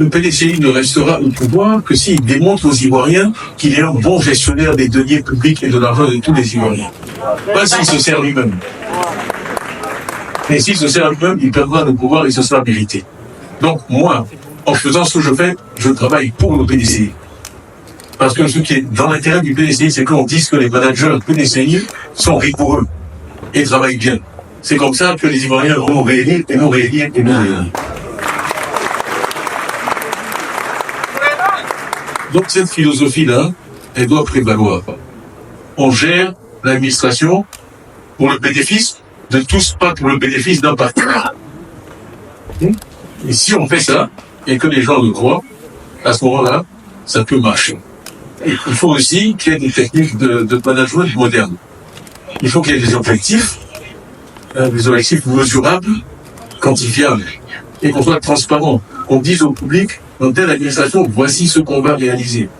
le PDCI ne restera au pouvoir que s'il démontre aux Ivoiriens qu'il est un bon gestionnaire des deniers publics et de l'argent de tous les Ivoiriens. Pas s'il se sert lui-même. Et s'il se sert lui-même, il perdra le pouvoir et ce sera mérité. Donc moi, en faisant ce que je fais, je travaille pour le PDCI. Parce que ce qui est dans l'intérêt du PDCI, c'est qu'on dise que les managers du PDCI sont rigoureux et travaillent bien. C'est comme ça que les Ivoiriens vont réélire et nous réélire et nous réélire. Donc cette philosophie-là, elle doit prévaloir. On gère l'administration pour le bénéfice de tous, pas pour le bénéfice d'un parti. Et si on fait ça, et que les gens le croient, à ce moment-là, ça peut marcher. Et il faut aussi qu'il y ait des techniques de management modernes. Il faut qu'il y ait des objectifs mesurables, quantifiables, et qu'on soit transparent. On dise au public, dans telle administration, voici ce qu'on va réaliser.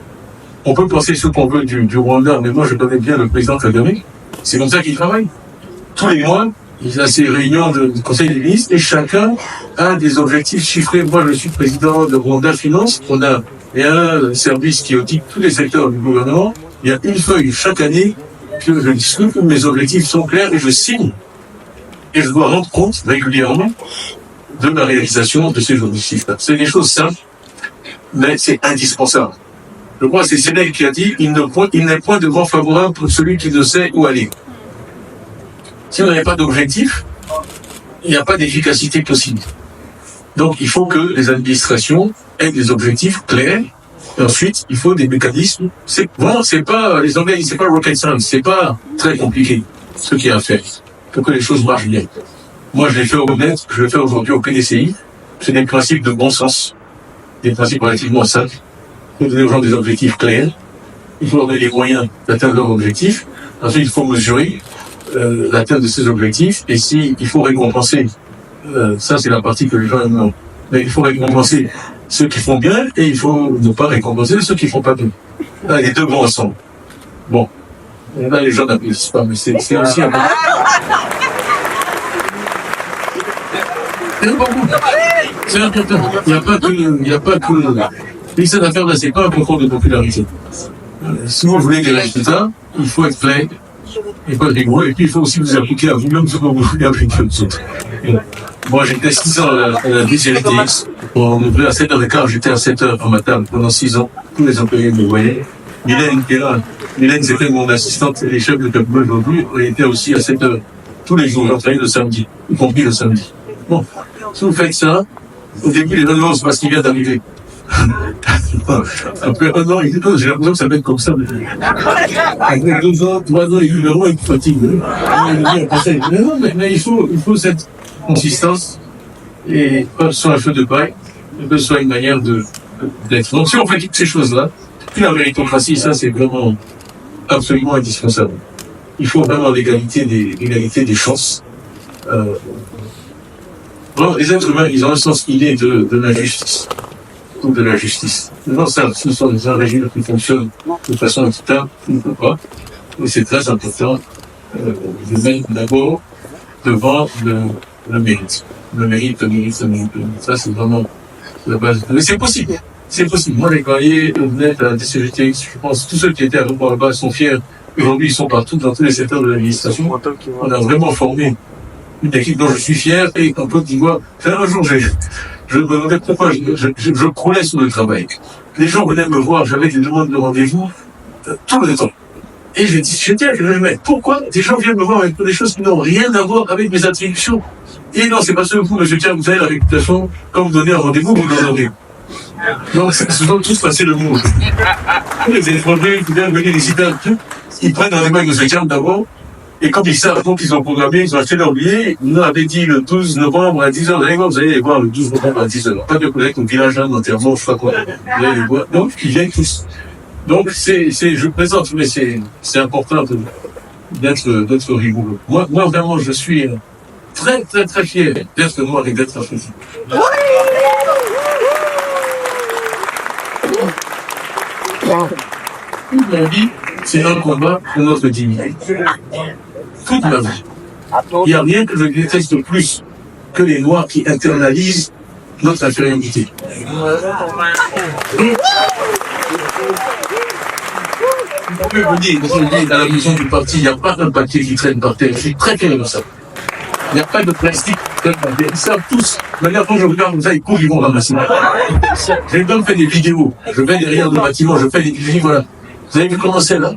On peut penser ce qu'on veut du Rwanda, mais moi je connais bien le président Kagame. C'est comme ça qu'il travaille. Tous les mois, il a ses réunions du Conseil des ministres et chacun a des objectifs chiffrés. Moi, je suis président de Rwanda Finance. Il y a un service qui audite tous les secteurs du gouvernement. Il y a une feuille chaque année que je discute, où mes objectifs sont clairs et je signe. Et je dois rendre compte régulièrement de ma réalisation de ces objectifs-là. C'est des choses simples, mais c'est indispensable. Je crois que c'est Sénèque qui a dit « Il n'est point de vent favorable pour celui qui ne sait où aller ». Si on n'a pas d'objectif, il n'y a pas d'efficacité possible. Donc il faut que les administrations aient des objectifs clairs. Et ensuite, il faut des mécanismes. C'est pas les Anglais, c'est pas rocket science, c'est pas très compliqué ce qu'il y a à faire pour que les choses marchent bien. Moi, je l'ai fait au NET, je le fais aujourd'hui au PDCI. C'est des principes de bon sens, des principes relativement simples. Il faut donner aux gens des objectifs clairs. Il faut leur donner les moyens d'atteindre leurs objectifs. Ensuite, il faut mesurer l'atteinte de ces objectifs. Et si il faut récompenser, ça c'est la partie que les gens aiment. Mais il faut récompenser ceux qui font bien et il faut ne pas récompenser ceux qui font pas bien. Là, les deux vont ensemble. Bon, là les gens n'applaudissent pas, mais c'est aussi un peu... C'est important. Il n'y a pas que et cette affaire-là, c'est pas un concours de popularité. Si vous voulez des résultats, il faut être clair, il faut être rigoureux, et puis il faut aussi vous appliquer à vous-même ce que vous voulez appliquer aux autres. Moi, j'étais 6 ans à la DGRTX. On ouvrait à 7h15, j'étais à 7h en matin pendant 6 ans. Tous les employés me voyaient. Mylène qui est là. Mylène, c'était mon assistante et chef de cabinet aujourd'hui. Elle était aussi à 7h tous les jours. J'entraînais le samedi, y compris le samedi. Bon, si vous faites ça, au début, les gens c'est parce qu'il vient d'arriver. Après 1 an, j'ai l'impression que ça va être comme ça. Après 2 ans, 3 ans, il est vraiment fatigue. Mais il faut cette consistance et pas que ce soit un feu de paille, que ce soit une manière d'être. Donc si on fait toutes ces choses-là, puis la méritocratie, ça c'est vraiment absolument indispensable. Il faut vraiment l'égalité des chances. Bon, les êtres humains, ils ont un sens inné de la justice. Ou de la justice. Non, ça, ce sont des régimes qui fonctionnent de façon équitable, ou pas. Et c'est très important de mettre d'abord devant le mérite. Le mérite. Ça, c'est vraiment la base. Mais c'est possible. C'est possible. Moi, les employés net à la DCGTX, je pense, tous ceux qui étaient à l'emploi là-bas sont fiers. Aujourd'hui, ils sont partout dans tous les secteurs de l'administration. On a vraiment formé une équipe dont je suis fier et en Côte d'Ivoire. Un jour, je me demandais pourquoi je croulais sur le travail. Les gens venaient me voir, j'avais des demandes de rendez-vous tout le temps. Et je disais, mais pourquoi des gens viennent me voir avec des choses qui n'ont rien à voir avec mes attributions? Et non, c'est parce que vous, monsieur Thiam, vous avez la réputation, quand vous donnez un rendez-vous, vous l'honorez. Donc, c'est souvent tous passer le mot. Les étrangers qui viennent venir ici, ils prennent un avec monsieur Thiam d'abord. Et comme ils savent qu'ils ont programmé, ils ont acheté leur billet, ils nous avaient dit le 12 novembre à 10h, vous allez les voir le 12 novembre à 10h. Pas de collègues au village, d'enterrement, je sais pas quoi. Vous allez les voir. Donc, ils viennent tous. Donc, je présente, mais c'est important d'être rigoureux. Moi, vraiment, je suis très, très, très fier d'être noir et d'être africain. Toute ma vie, c'est un combat pour notre dignité. Toute ma vie. Il n'y a rien que je déteste plus que les Noirs qui internalisent notre infériorité. On peut vous dire, à la maison du parti, il n'y a pas un papier qui traîne par terre. Je suis très clair de ça. Il n'y a pas de plastique qui traîne par terre. Ils savent tous. D'ailleurs, quand je regarde comme ça, ils courent, ils vont ramasser. J'ai même fait des vidéos. Je vais derrière le bâtiment, je fais des vidéos, voilà. Vous avez vu comment c'est là?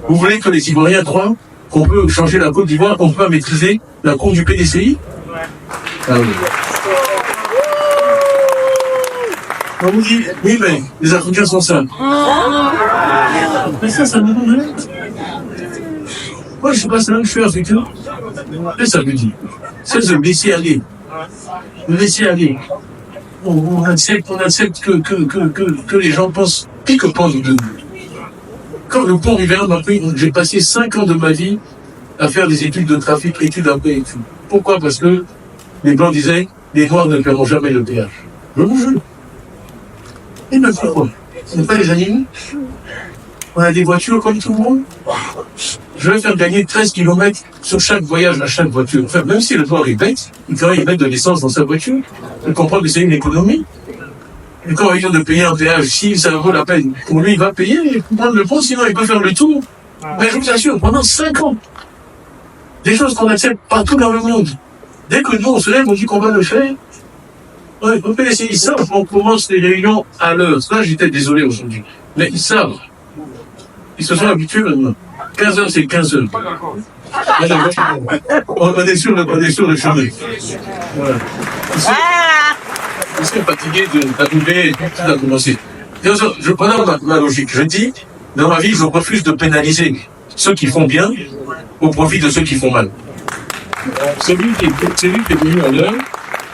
Vous voulez que les Ivoiriens croient qu'on peut changer la Côte d'Ivoire, qu'on peut maîtriser la cour du PDCI? Ah oui. On vous dit, oui, mais les Africains sont simples. Mais ça me donne rien. Moi, je sais pas, c'est là que je suis africain. Et ça veut dire, c'est de laisser aller. De laisser aller. On accepte que les gens pensent pis que pensent de nous. Quand le pont Rivera m'a pris, j'ai passé 5 ans de ma vie à faire des études de trafic, études après études. Pourquoi? Parce que les Blancs disaient, les Noirs ne paieront jamais le péage. Je vous jure. Et ne font quoi? Ce n'est pas des animaux. On a des voitures comme tout le monde. Je vais faire gagner 13 km sur chaque voyage à chaque voiture. Enfin, même si le noir est bête, il quand même mettre de l'essence dans sa voiture. Il comprend que c'est une économie. Et quand il vient de payer un péage, si ça vaut la peine, pour lui, il va payer, il peut prendre le pont, sinon il peut faire le tour. Mais je vous assure, pendant 5 ans, des choses qu'on accepte partout dans le monde. Dès que nous, on se lève, on dit qu'on va le faire. Ouais, on peut essayer ça, on commence les réunions à l'heure. Là, j'étais désolé aujourd'hui. Mais ils savent. Ils se sont habitués maintenant. 15 heures, c'est 15 heures. On est sur le chemin. Voilà. Je suis fatigué d'arriver et tout a commencé. Je prends ma logique. Je dis, dans ma vie, je refuse de pénaliser ceux qui font bien au profit de ceux qui font mal. Celui qui est venu à l'heure,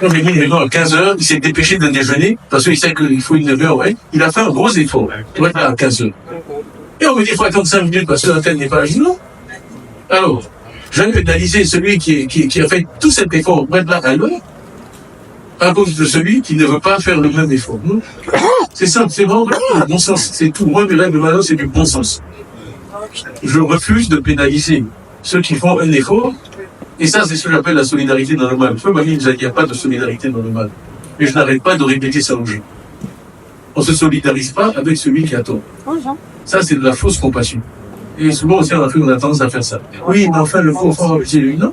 quand j'ai mis une réunion à 15 heures, il s'est dépêché de déjeuner, parce qu'il sait qu'il faut une 9 heures, ouais. Il a fait un gros effort pour être là à 15 heures. Et on me dit, il faut attendre 5 minutes parce que l'antenne n'est pas là. Je dis non. Alors, je vais pénaliser celui qui a fait tout cet effort pour être là à l'heure, à cause de celui qui ne veut pas faire le même effort. C'est simple, c'est vraiment le bon sens. C'est tout. Moi, mes règles maintenant, c'est du bon sens. Je refuse de pénaliser ceux qui font un effort. Et ça, c'est ce que j'appelle la solidarité dans le mal. Je peux pas dire qu'il n'y a pas de solidarité dans le mal. Mais je n'arrête pas de répéter ça aux gens. On ne se solidarise pas avec celui qui a tort. Ça, c'est de la fausse compassion. Et souvent aussi, en Afrique, on a tendance à faire ça. Oui, mais enfin, le faux fort, c'est lui. Non.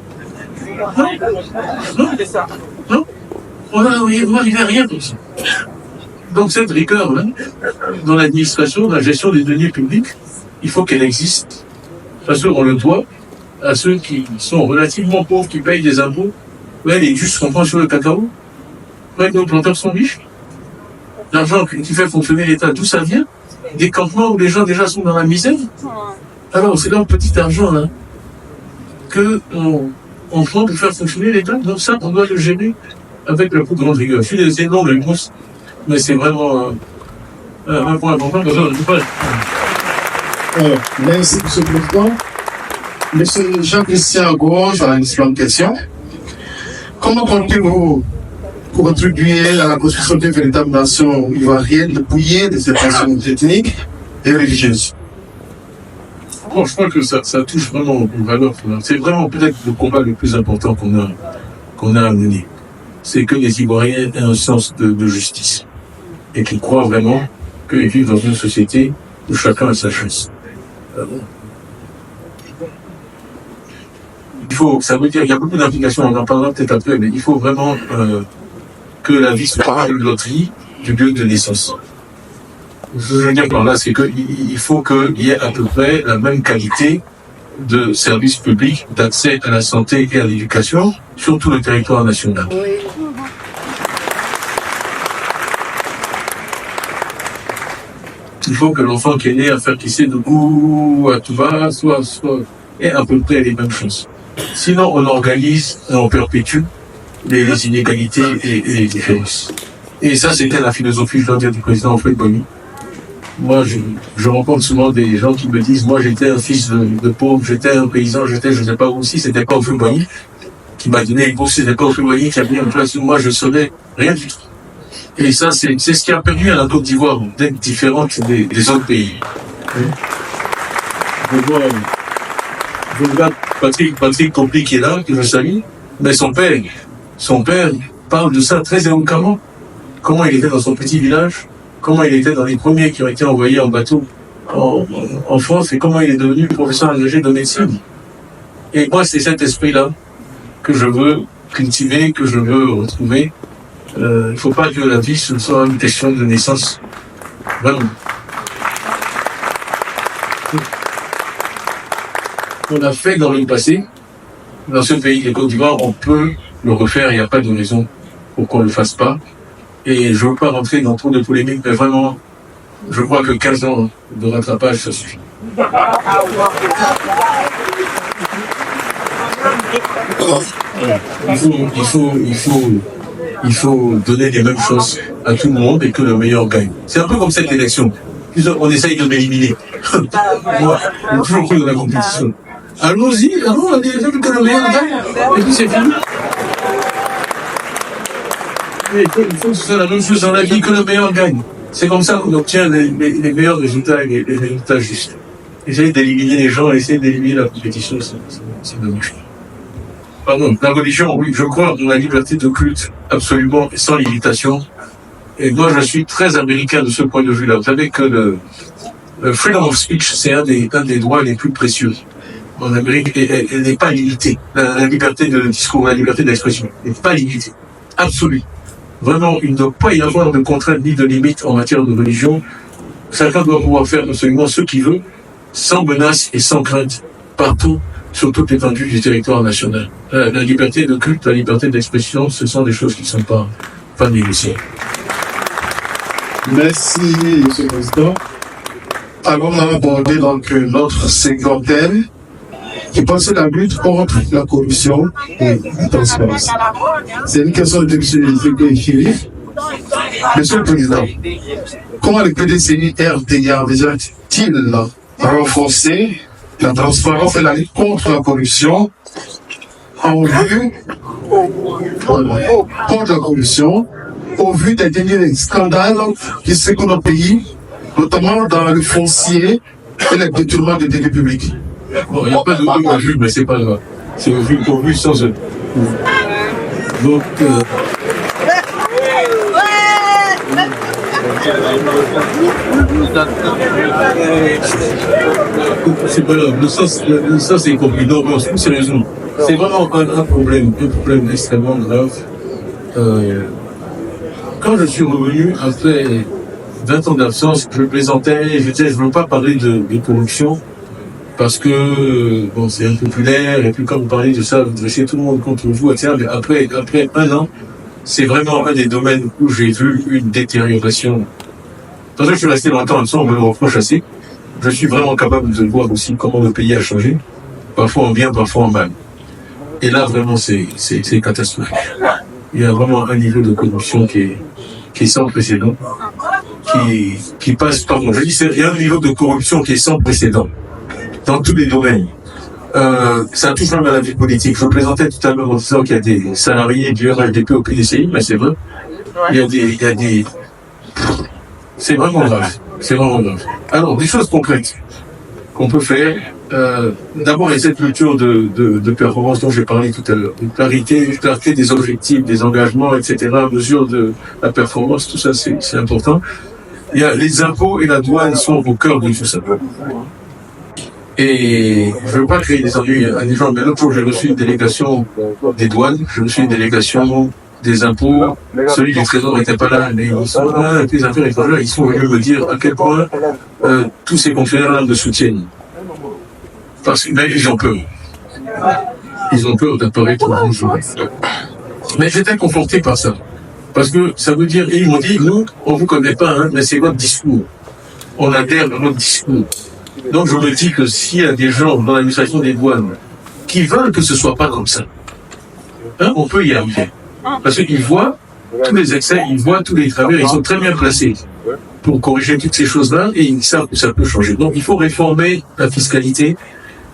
Non. Non. Non. On va arriver à rien comme ça. Donc, cette rigueur-là, dans l'administration, dans la gestion des deniers publics, il faut qu'elle existe. Parce qu'on le doit à ceux qui sont relativement pauvres, qui payent des impôts. Ouais, les justes qu'on prend sur le cacao. Ouais, nos planteurs sont riches. L'argent qui fait fonctionner l'État, d'où ça vient? Des campements où les gens déjà sont dans la misère. Alors, c'est leur petit argent, là, qu'on prend pour faire fonctionner l'État. Donc ça, on doit le gérer avec la plus grande rigueur. Je suis des énormes grosses, mais c'est vraiment un point important. Merci, M. le Président. Monsieur Jean-Christian Gorge a une question. Comment comptez-vous contribuer à la construction d'une véritable nation ivoirienne dépouillée de ses tensions ethniques et religieuses? Bon, je crois que ça touche vraiment aux valeurs. C'est vraiment peut-être le combat le plus important qu'on a à mener. C'est que les Ivoiriens aient un sens de justice et qu'ils croient vraiment qu'ils vivent dans une société où chacun a sa chance. Ça veut dire qu'il y a beaucoup d'implications, on en parlera peut-être après, mais il faut vraiment que la vie soit pas une loterie du lieu de naissance. Je veux dire par là, c'est qu'il faut qu'il y ait à peu près la même qualité de services publics, d'accès à la santé et à l'éducation sur tout le territoire national. Il faut que l'enfant qui est né à faire tisser de goût à tout va, soit ait à peu près les mêmes chances. Sinon, on organise et on perpétue les inégalités et les différences. Et ça, c'était la philosophie, je dois dire, du président Alfred Boigny. Moi, je rencontre souvent des gens qui me disent, moi, j'étais un fils de pauvre, j'étais un paysan, je ne sais pas où aussi, c'était pas Alfred Boigny qui m'a donné une bourse, c'était pas Alfred Boigny qui a mis en place, moi, je serais rien du tout. Et ça, c'est ce qui a permis à la Côte d'Ivoire d'être différente des autres pays. Je regarde Patrick Compli qui est là, que je salue, mais son père parle de ça très éloquemment. comment il était dans son petit village, comment il était dans les premiers qui ont été envoyés en bateau en France et comment il est devenu professeur agrégé de médecine. Et moi, c'est cet esprit-là que je veux cultiver, que je veux retrouver. Il ne faut pas que la vie ce soit une question de naissance. Vraiment. On a fait dans le passé, dans ce pays, les Côte d'Ivoire, on peut le refaire, il n'y a pas de raison pour qu'on ne le fasse pas. Et je ne veux pas rentrer dans trop de polémiques, mais vraiment, je crois que 15 ans de rattrapage, ça suffit. Il faut donner les mêmes chances à tout le monde et que le meilleur gagne. C'est un peu comme cette élection. On essaye de m'éliminer. Moi, j'ai toujours cru dans la compétition. Allons-y, que le meilleur gagne. Et puis c'est fini. Il faut que ce soit la même chose dans la vie, que le meilleur gagne. C'est comme ça qu'on obtient les meilleurs résultats et les résultats justes. Essayer d'éliminer les gens, essayer d'éliminer la compétition, c'est dommage. Pardon, la religion, oui, je crois en la liberté de culte, absolument, sans limitation. Et moi, je suis très américain de ce point de vue-là. Vous savez que le freedom of speech, c'est un des droits les plus précieux. En Amérique, elle n'est pas limitée. La liberté de discours, la liberté d'expression n'est pas limitée. Absolue. Vraiment, il ne doit pas y avoir de contraintes ni de limites en matière de religion. Chacun doit pouvoir faire absolument ce qu'il veut, sans menace et sans crainte, partout, sur toute l'étendue du territoire national. La liberté de culte, la liberté d'expression, ce sont des choses qui ne sont pas négociées. Merci, M. le Président. Alors, on a abordé donc notre second thème, qui pense la lutte contre la corruption et la transparence. C'est une question de M. Chérif. Monsieur le Président, comment le PDCI-RDA envisage-t-il renforcer la transparence et la lutte contre la corruption en vue contre la corruption au vu des derniers scandales qui secouent notre pays, notamment dans le foncier et le détournement des deniers publics? Bon, il n'y a pas de à vue, mais c'est pas grave. C'est au vu pour vue sans eux. Donc, c'est pas grave. Le sens est compris. Non, non, sérieusement. C'est vraiment un problème extrêmement grave. Quand je suis revenu après 20 ans d'absence, je plaisantais, je disais, je ne veux pas parler de corruption, parce que, bon, c'est impopulaire, et puis quand vous parlez de ça, vous dressez tout le monde contre vous, etc. Mais après un an, c'est vraiment un des domaines où j'ai vu une détérioration. Parce que je suis resté longtemps en dessous, on me le reproche assez. Je suis vraiment capable de voir aussi comment le pays a changé, parfois en bien, parfois en mal. Et là, vraiment, c'est catastrophique. Il y a vraiment un niveau de corruption qui est sans précédent, qui passe, pardon, je dis, il y a un niveau de corruption qui est sans précédent, dans tous les domaines. Ça touche même à la vie politique. Je plaisantais tout à l'heure en disant qu'il y a des salariés du RHDP au PDCI, mais c'est vrai. Il y a des... C'est vraiment grave. C'est vraiment grave. Alors, des choses concrètes qu'on peut faire. D'abord, il y a cette culture de performance dont j'ai parlé tout à l'heure. Une clarté des objectifs, des engagements, etc. Mesure de la performance, tout ça, c'est important. Il y a les impôts et la douane sont au cœur de tout ça. Et je ne veux pas créer des ennuis à des gens, mais l'autre jour, j'ai reçu une délégation des douanes, j'ai reçu une délégation des impôts, celui du Trésor n'était pas là, mais ils sont là, et puis les affaires étrangères, ils sont venus me dire à quel point tous ces fonctionnaires-là me soutiennent. Parce que ils ont peur. Ils ont peur d'apparaître au jour. Mais j'étais conforté par ça. Parce que ça veut dire, et ils m'ont dit, nous, on ne vous connaît pas, hein, mais c'est votre discours. On adhère à votre discours. Donc je me dis que s'il y a des gens dans l'administration des douanes qui veulent que ce ne soit pas comme ça, hein, on peut y arriver. Parce qu'ils voient tous les excès, ils voient tous les travers, ils sont très bien placés pour corriger toutes ces choses-là et ils savent que ça peut changer. Donc il faut réformer la fiscalité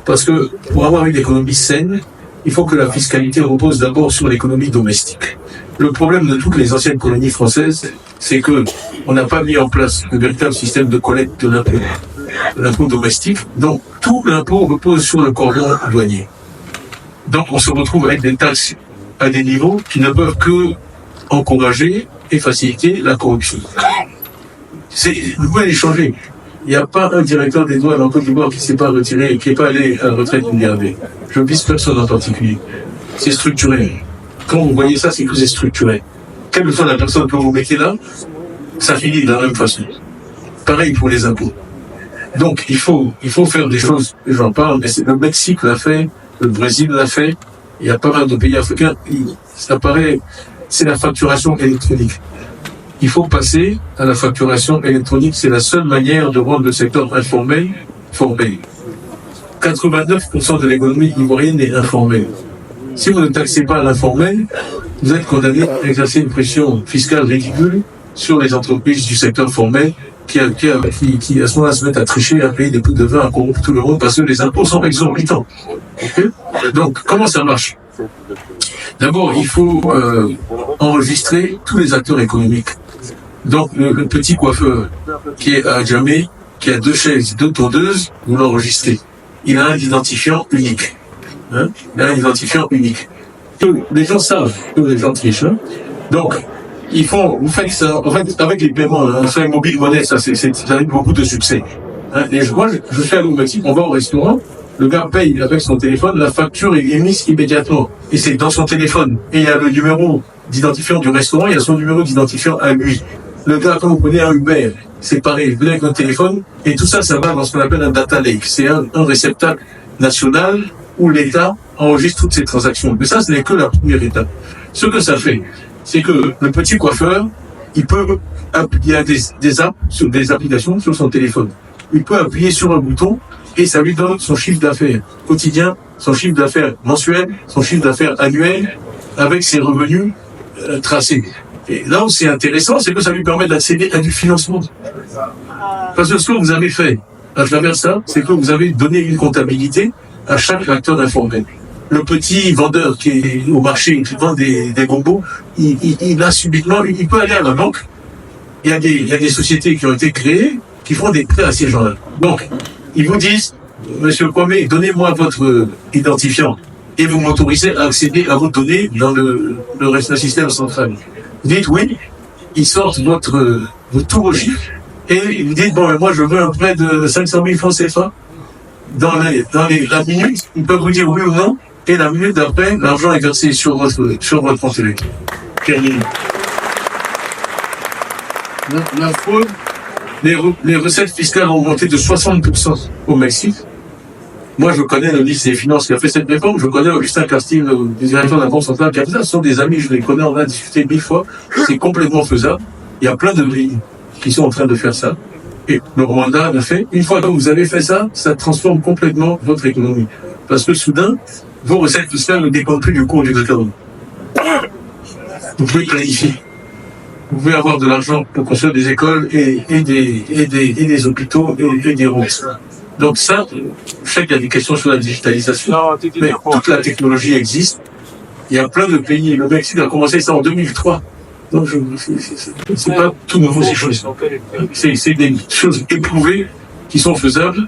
parce que pour avoir une économie saine, il faut que la fiscalité repose d'abord sur l'économie domestique. Le problème de toutes les anciennes colonies françaises, c'est que on n'a pas mis en place un véritable système de collecte de l'impôt domestique. Donc tout l'impôt repose sur le cordon douanier. Donc on se retrouve avec des taxes à des niveaux qui ne peuvent que encourager et faciliter la corruption. Vous pouvez les changer. Il n'y a pas un directeur des douanes en Côte d'Ivoire qui ne s'est pas retiré et qui n'est pas allé à la retraite d'une gardée. Je ne vise personne en particulier. C'est structuré. Quand vous voyez ça, c'est que c'est structuré. Quelle que soit la personne que vous mettez là, ça finit de la même façon. Pareil pour les impôts. Donc, il faut faire des choses, j'en parle, mais le Mexique l'a fait, le Brésil l'a fait, il y a pas mal de pays africains, ça paraît, c'est la facturation électronique. Il faut passer à la facturation électronique, c'est la seule manière de rendre le secteur informel formel. 89% de l'économie ivoirienne est informelle. Si vous ne taxez pas l'informel, vous êtes condamné à exercer une pression fiscale ridicule sur les entreprises du secteur formel qui à ce moment-là se mettent à tricher, à payer des pots de vin, à corrompre tout le monde parce que les impôts sont exorbitants. Okay. Donc, comment ça marche? D'abord, il faut enregistrer tous les acteurs économiques. Donc, le petit coiffeur qui est à Djamé, qui a 2 chaises, 2 tondeuses, vous l'enregistrez. Il a un identifiant unique. Hein? Il a un identifiant unique. Et les gens savent que les gens trichent. Hein? Donc, vous faites ça, en fait, avec les paiements, hein, sur les mobile money, ça a eu beaucoup de succès. Hein? Moi, je suis allé au Mexique, on va au restaurant, le gars paye avec son téléphone, la facture est émise immédiatement. Et c'est dans son téléphone. Et il y a le numéro d'identifiant du restaurant, il y a son numéro d'identifiant à lui. Le gars, quand vous prenez un Uber, c'est pareil, vous venez avec votre téléphone, et tout ça, ça va dans ce qu'on appelle un data lake. C'est un réceptacle national où l'État enregistre toutes ces transactions. Mais ça, ce n'est que la première étape. Ce que ça fait, c'est que le petit coiffeur, il y a des applications sur son téléphone. Il peut appuyer sur un bouton et ça lui donne son chiffre d'affaires quotidien, son chiffre d'affaires mensuel, son chiffre d'affaires annuel, avec ses revenus tracés. Et là où c'est intéressant, c'est que ça lui permet d'accéder à du financement. Parce que ce que vous avez fait à travers ça, c'est que vous avez donné une comptabilité à chaque acteur informel. Le petit vendeur qui est au marché, qui vend des bonbons, il a subitement, il peut aller à la banque. Il y a des sociétés qui ont été créées qui font des prêts à ces gens-là. Donc, ils vous disent, Monsieur Kwame, donnez-moi votre identifiant et vous m'autorisez à accéder à vos données dans le système central. Vous dites oui, ils sortent tous vos chiffres et vous dites, bon, moi je veux un prêt de 500 000 francs CFA. Dans la minute, ils peuvent vous dire oui ou non, et la minute d'après, l'argent est versé sur votre compte électronique. La fraude, les recettes fiscales ont augmenté de 60% au Mexique. Moi, je connais le ministre des Finances qui a fait cette réforme. Je connais Augustin Castille, le directeur de la Banque centrale qui a fait ça. Ce sont des amis, je les connais, on a discuté 1000 fois. C'est complètement faisable. Il y a plein de pays qui sont en train de faire ça. Et le Rwanda l'a fait. Une fois que vous avez fait ça, ça transforme complètement votre économie. Parce que soudain, vos recettes fiscales ne dépendent plus du cours du dollar. Vous pouvez planifier. Vous pouvez avoir de l'argent pour construire des écoles et des hôpitaux et des routes. Donc ça, je sais qu'il y a des questions sur la digitalisation, mais toute la technologie existe. Il y a plein de pays. Le Mexique a commencé ça en 2003. Donc c'est pas tout nouveau ces choses. C'est des choses éprouvées qui sont faisables.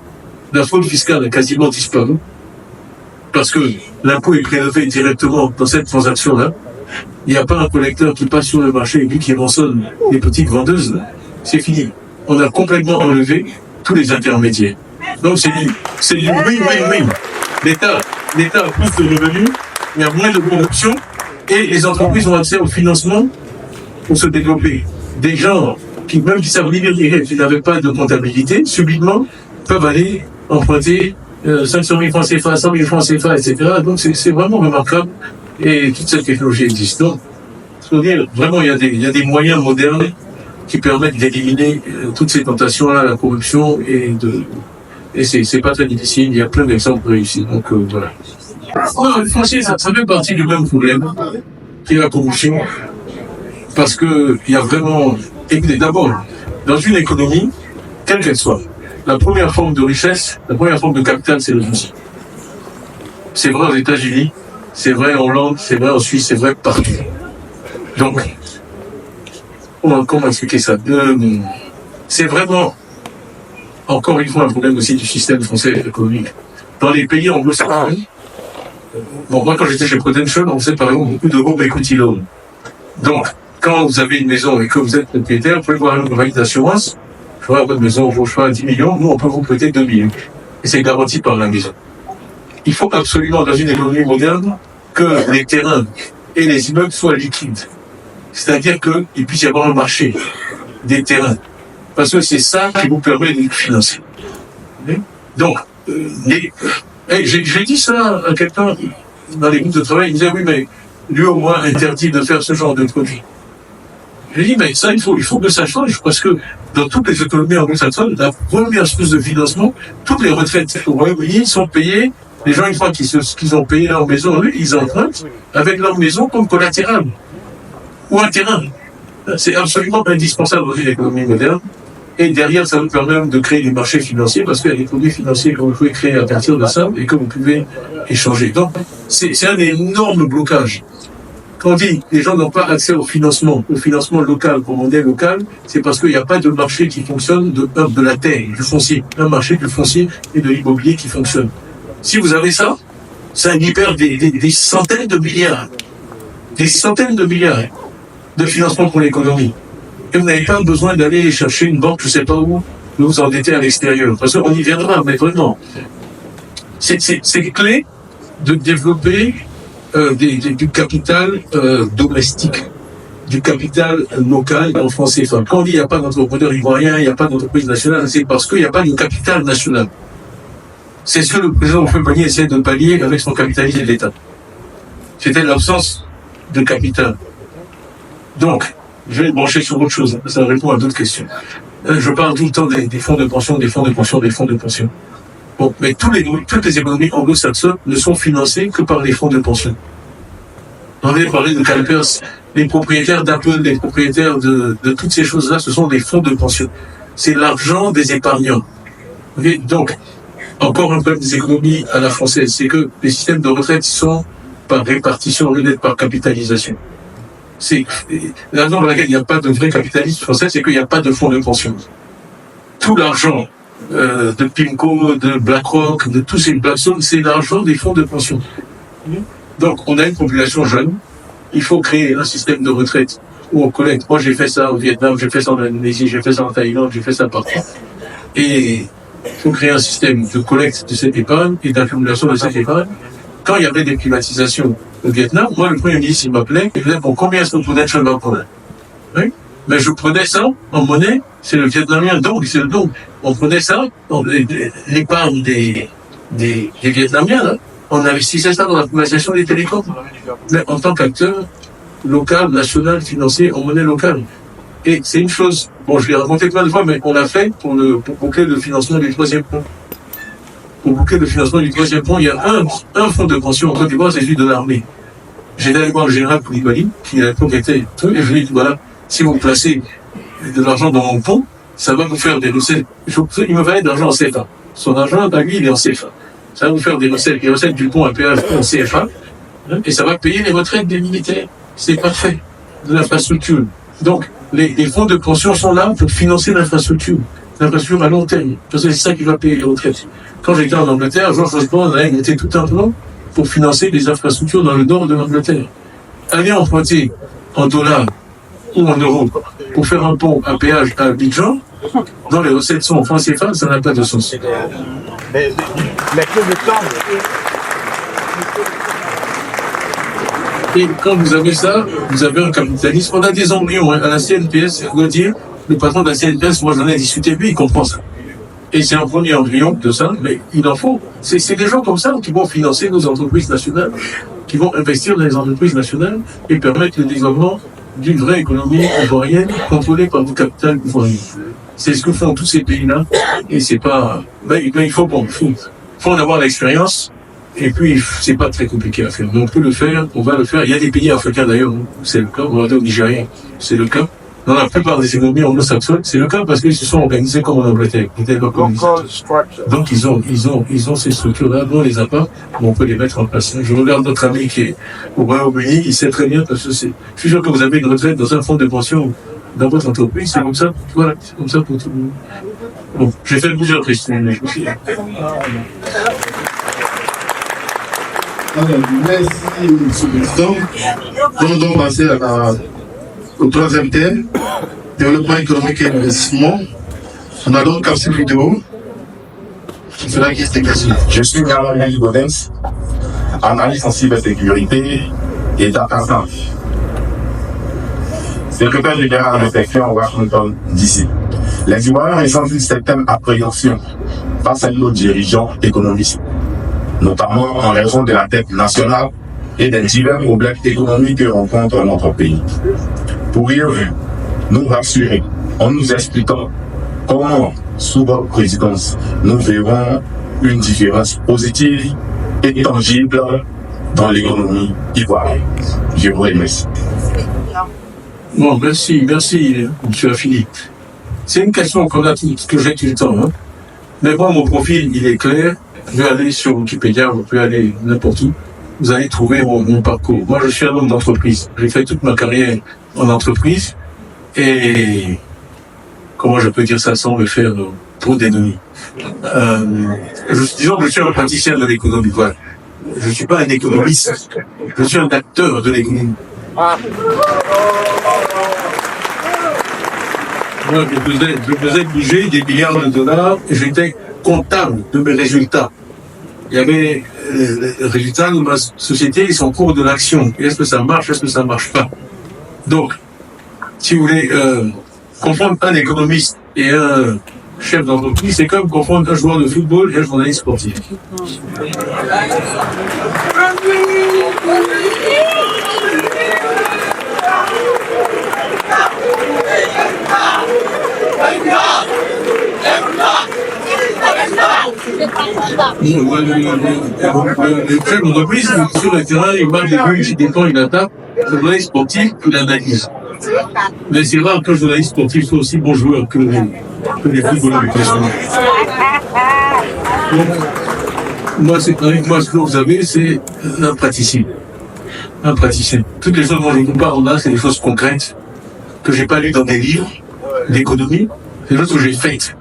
La fraude fiscale a quasiment disparu parce que l'impôt est prélevé directement dans cette transaction-là. Il n'y a pas un collecteur qui passe sur le marché et lui qui rançonne les petites vendeuses. C'est fini. On a complètement enlevé tous les intermédiaires. Donc c'est du win-win-win. L'État a plus de revenus, il y a moins de corruption et les entreprises ont accès au financement pour se développer. Des gens qui, même qui savent lire et qui n'avaient pas de comptabilité, subitement peuvent aller emprunter 500 000 francs CFA, 100 000 francs CFA, etc. Donc c'est vraiment remarquable et toute cette technologie existe. Donc, vraiment, il y a des moyens modernes qui permettent d'éliminer toutes ces tentations-là, la corruption et c'est pas très difficile. Il y a plein d'exemples réussis. Donc voilà. Non, franchement, ça fait partie du même problème qui est la corruption. Parce que il y a vraiment, écoutez, d'abord, dans une économie, quelle qu'elle soit, la première forme de richesse, la première forme de capital, c'est le foncier. C'est vrai aux États-Unis, c'est vrai en Hollande, c'est vrai en Suisse, c'est vrai partout. Donc, comment expliquer ça? C'est vraiment, encore une fois, un problème aussi du système français économique. Dans les pays anglo-saxons, bon, moi, quand j'étais chez Prudential, on faisait par exemple beaucoup de home equity loan. Donc, quand vous avez une maison et que vous êtes propriétaire, vous pouvez voir une compagnie d'assurance, je vois votre maison vaut 10 millions, nous on peut vous prêter 2 millions. Et c'est garanti par la maison. Il faut absolument, dans une économie moderne, que les terrains et les immeubles soient liquides. C'est-à-dire qu'il puisse y avoir un marché des terrains. Parce que c'est ça qui vous permet de financer. Donc, j'ai dit ça à quelqu'un dans les groupes de travail, il me disait, oui, mais lui au moins interdit de faire ce genre de produit. J'ai dit, mais ça, il faut que ça change, parce que dans toutes les économies anglo-saxonnes, la première source de financement, toutes les retraites au Royaume-Uni sont payées. Les gens, une fois qu'ils ont payé leur maison, ils empruntent avec leur maison comme collatéral. Ou un terrain. C'est absolument indispensable dans une économie moderne. Et derrière, ça vous permet de créer des marchés financiers, parce qu'il y a des produits financiers que vous pouvez créer à partir de ça et que vous pouvez échanger. Donc, c'est un énorme blocage. Quand on dit les gens n'ont pas accès au financement local, au modèle local, c'est parce qu'il n'y a pas de marché qui fonctionne de la terre, du foncier. Un marché du foncier et de l'immobilier qui fonctionne. Si vous avez ça, ça libère des centaines de milliards. Des centaines de milliards de financement pour l'économie. Et vous n'avez pas besoin d'aller chercher une banque, je ne sais pas où, de vous endetter à l'extérieur. Parce qu'on y viendra, mais vraiment. C'est clé de développer du capital domestique, du capital local en France CFA. Quand on dit qu'il n'y a pas d'entrepreneur ivoirien, il n'y a pas d'entreprise nationale, c'est parce qu'il n'y a pas de capital national. C'est ce que le président Houphouët-Boigny essaie de pallier avec son capitalisme de l'État. C'était l'absence de capital. Donc, je vais me brancher sur autre chose, ça répond à d'autres questions. Je parle tout le temps des fonds de pension, des fonds de pension, des fonds de pension. Bon, mais toutes les économies anglo-saxonnes ne sont financées que par les fonds de pension. On avait parlé de CalPERS, les propriétaires d'Apple, les propriétaires de toutes ces choses-là, ce sont des fonds de pension. C'est l'argent des épargnants. Okay? Donc, encore un problème des économies à la française, c'est que les systèmes de retraite sont par répartition au lieu d'être par capitalisation. C'est la raison pour laquelle il n'y a pas de vrai capitalisme français, c'est qu'il n'y a pas de fonds de pension. Tout l'argent de PIMCO, de BlackRock, de tous ces Blackstone, c'est l'argent des fonds de pension. Donc, on a une population jeune. Il faut créer un système de retraite où on collecte. Moi, j'ai fait ça au Vietnam, j'ai fait ça en Indonésie, j'ai fait ça en Thaïlande, j'ai fait ça partout. Et il faut créer un système de collecte de cette épargne et d'accumulation de cette épargne. Quand il y avait des privatisations au Vietnam, moi, le Premier ministre, il m'appelait, il me disait, bon, combien est-ce que vous prenez de chemin pour là? Oui. Mais je prenais ça en monnaie, c'est le vietnamien, donc, c'est le don. On prenait ça, l'épargne des Vietnamiens, là, on investissait ça dans la privatisation des télécoms. Mais en tant qu'acteur local, national, financier, en monnaie locale. Et c'est une chose, bon, je l'ai raconté plein de fois, mais on l'a fait pour boucler le financement du troisième pont. Pour boucler le financement du troisième pont, il y a un fonds de pension en Côte d'Ivoire, c'est celui de l'armée. J'ai allé voir le général Koulibaly, qui à l'époque était, et je lui ai dit, voilà, si vous placez de l'argent dans mon pont, ça va vous faire des recettes. Il me fallait de l'argent en CFA. Son argent, à lui, il est en CFA. Ça va vous faire des recettes, les recettes du pont à péage en CFA, et ça va payer les retraites des militaires. C'est parfait. De l'infrastructure. Donc, les fonds de pension sont là pour financer l'infrastructure à long terme. Parce que c'est ça qui va payer les retraites. Quand j'étais en Angleterre, George Osborne a été tout un plan pour financer les infrastructures dans le nord de l'Angleterre. Aller emprunter en dollars ou en euros pour faire un pont à péage à Abidjan, dont les recettes sont en francs CFA, ça n'a pas de sens. Mais le temps. Et quand vous avez ça, vous avez un capitalisme. On a des embryons à la CNPS, je dois dire, le patron de la CNPS, moi j'en ai discuté, lui, il comprend ça. Et c'est un premier embryon de ça, mais il en faut. C'est des gens comme ça qui vont financer nos entreprises nationales, qui vont investir dans les entreprises nationales et permettre le développement d'une vraie économie ivoirienne contrôlée par le capital ivoirien. C'est ce que font tous ces pays-là, et c'est pas... Mais il faut en avoir l'expérience. Et puis, c'est pas très compliqué à faire. Mais on peut le faire, on va le faire. Il y a des pays africains d'ailleurs où c'est le cas. On va au Nigeria, c'est le cas. Dans la plupart des économies anglo-saxonnes, c'est le cas parce qu'ils se sont organisés comme en Angleterre. Donc, ils ont ces structures-là. Nous, on les a pas, mais on peut les mettre en place. Je regarde notre ami qui est au Royaume-Uni, il sait très bien parce que je suis sûr que vous avez une retraite dans un fonds de pension dans votre entreprise, c'est comme ça. Voilà, c'est comme ça pour tout le monde. Bon, j'ai fait plusieurs questions, mais Alors, merci, M. le Président. Nous allons passer à la au troisième thème, développement économique et investissement. On a donc Kapsil Vidéo qui fera la question des questions. Je suis Gabriel Godens, analyste en cybersécurité et data science. Secrétaire général de section Washington DC. Les Ivoiriens ressentent une certaine appréhension face à nos dirigeants économistes, notamment en raison de la dette nationale et des divers problèmes économiques que rencontre notre pays. Pourriez-vous nous rassurer en nous expliquant comment, sous votre présidence, nous verrons une différence positive et tangible dans l'économie ivoirienne? Je vous remercie. Bon, merci, M. Philippe. C'est une question qu'on a que j'ai tout le temps. Hein. Mais moi, mon profil, il est clair. Vous pouvez aller sur Wikipédia, vous pouvez aller n'importe où. Vous allez trouver mon parcours. Moi, je suis un homme d'entreprise. J'ai fait toute ma carrière en entreprise. Et comment je peux dire ça sans me faire trop d'ennemis? Disons que je suis un praticien de l'économie. Voilà. Je ne suis pas un économiste. Je suis un acteur de l'économie. Moi, je faisais bouger des milliards de dollars et j'étais comptable de mes résultats. Il y avait les résultats de ma société, ils sont en cours de l'action. Est-ce que ça marche, est-ce que ça marche pas? Donc, si vous voulez confondre un économiste et un chef d'entreprise, c'est comme confondre un joueur de football et un journaliste sportif. Le chef d'entreprise, sur le terrain, il marque des buts, il défend, il attaque. Le journaliste sportif, il analyse. Mais c'est rare qu'un journaliste sportif soit aussi bon joueur que les footballeurs. Moi, ce que vous avez, c'est un praticien. Un praticien. Toutes les choses dont je vous parle là, c'est des choses concrètes que j'ai pas lues dans des livres d'économie. C'est des choses que j'ai faites,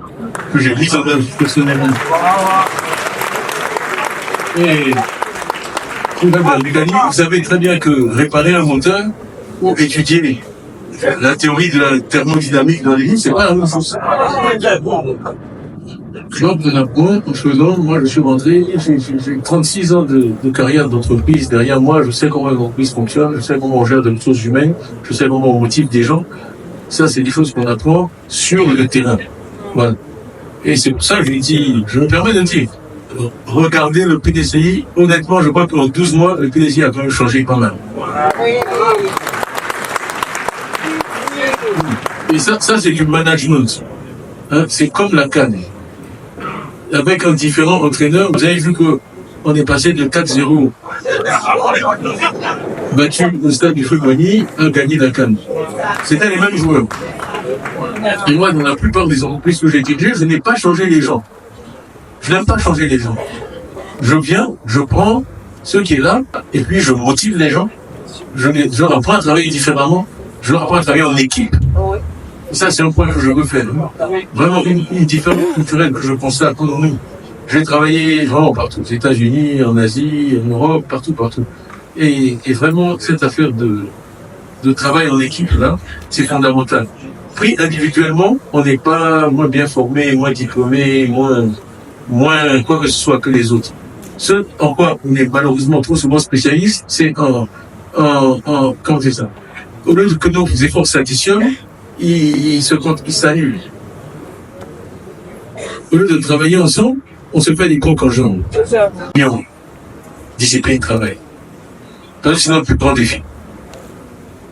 que j'ai mises en œuvre personnellement. Et vous savez très bien que réparer un moteur ou étudier la théorie de la thermodynamique dans les livres, c'est pas la même chose. J'en prenais point en faisant, moi je suis rentré, j'ai 36 ans de carrière d'entreprise derrière moi, je sais comment une entreprise fonctionne, je sais comment on gère des ressources humaines, je sais comment on motive des gens. Ça, c'est des choses qu'on apprend sur le terrain. Voilà. Et c'est pour ça que j'ai dit, je me permets de dire, regardez le PDCI, honnêtement, je crois qu'en 12 mois, le PDCI a quand même changé pas mal. Et ça c'est du management. Hein, c'est comme la CAN. Avec un différent entraîneur, vous avez vu qu'on est passé de 4-0 battu au stade du Fouet-Boigny à gagner la CAN. C'était les mêmes joueurs. Et moi, dans la plupart des entreprises que j'ai dirigées, je n'ai pas changé les gens. Je n'aime pas changer les gens. Je viens, je prends ce qui est là, et puis je motive les gens. Je leur apprends à travailler différemment. Je leur apprends à travailler en équipe. Ça, c'est un point que je veux faire. Vraiment une différence culturelle que je constate pour nous. J'ai travaillé vraiment partout, aux États-Unis, en Asie, en Europe, partout. Et vraiment, cette affaire de travail en équipe, là, c'est fondamental. Pris individuellement, on n'est pas moins bien formé, moins diplômé, moins quoi que ce soit que les autres. Ce en quoi on est malheureusement trop souvent spécialiste, c'est comment c'est ça? Au lieu que nos efforts s'additionnent, ils s'annulent. Au lieu de travailler ensemble, on se fait des crocs en jambes. Union, discipline, travail. C'est notre plus grand défi.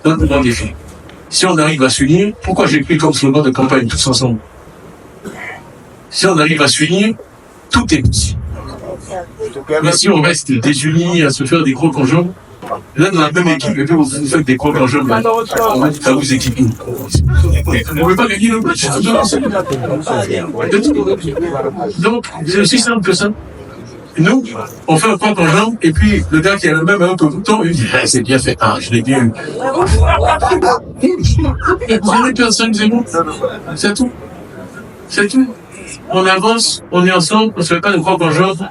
Notre plus grand défi. Si on arrive à s'unir, pourquoi j'ai pris comme slogan de campagne tous ensemble? Si on arrive à s'unir, tout est possible. Mais si on reste désunis à se faire des crocs en jambes, là, dans la même équipe, et puis vous faites des crocs en jambes, ça vous équipe. On ne peut pas gagner le match. Donc, c'est aussi simple que ça. Nous, on fait un croc en jambes, et puis le gars qui a le même un peu tout le temps, il dit, c'est bien fait, je l'ai bien eu. Personne, c'est bon. C'est tout. C'est tout. On avance, on est ensemble, on ne se fait pas de croc en jambes.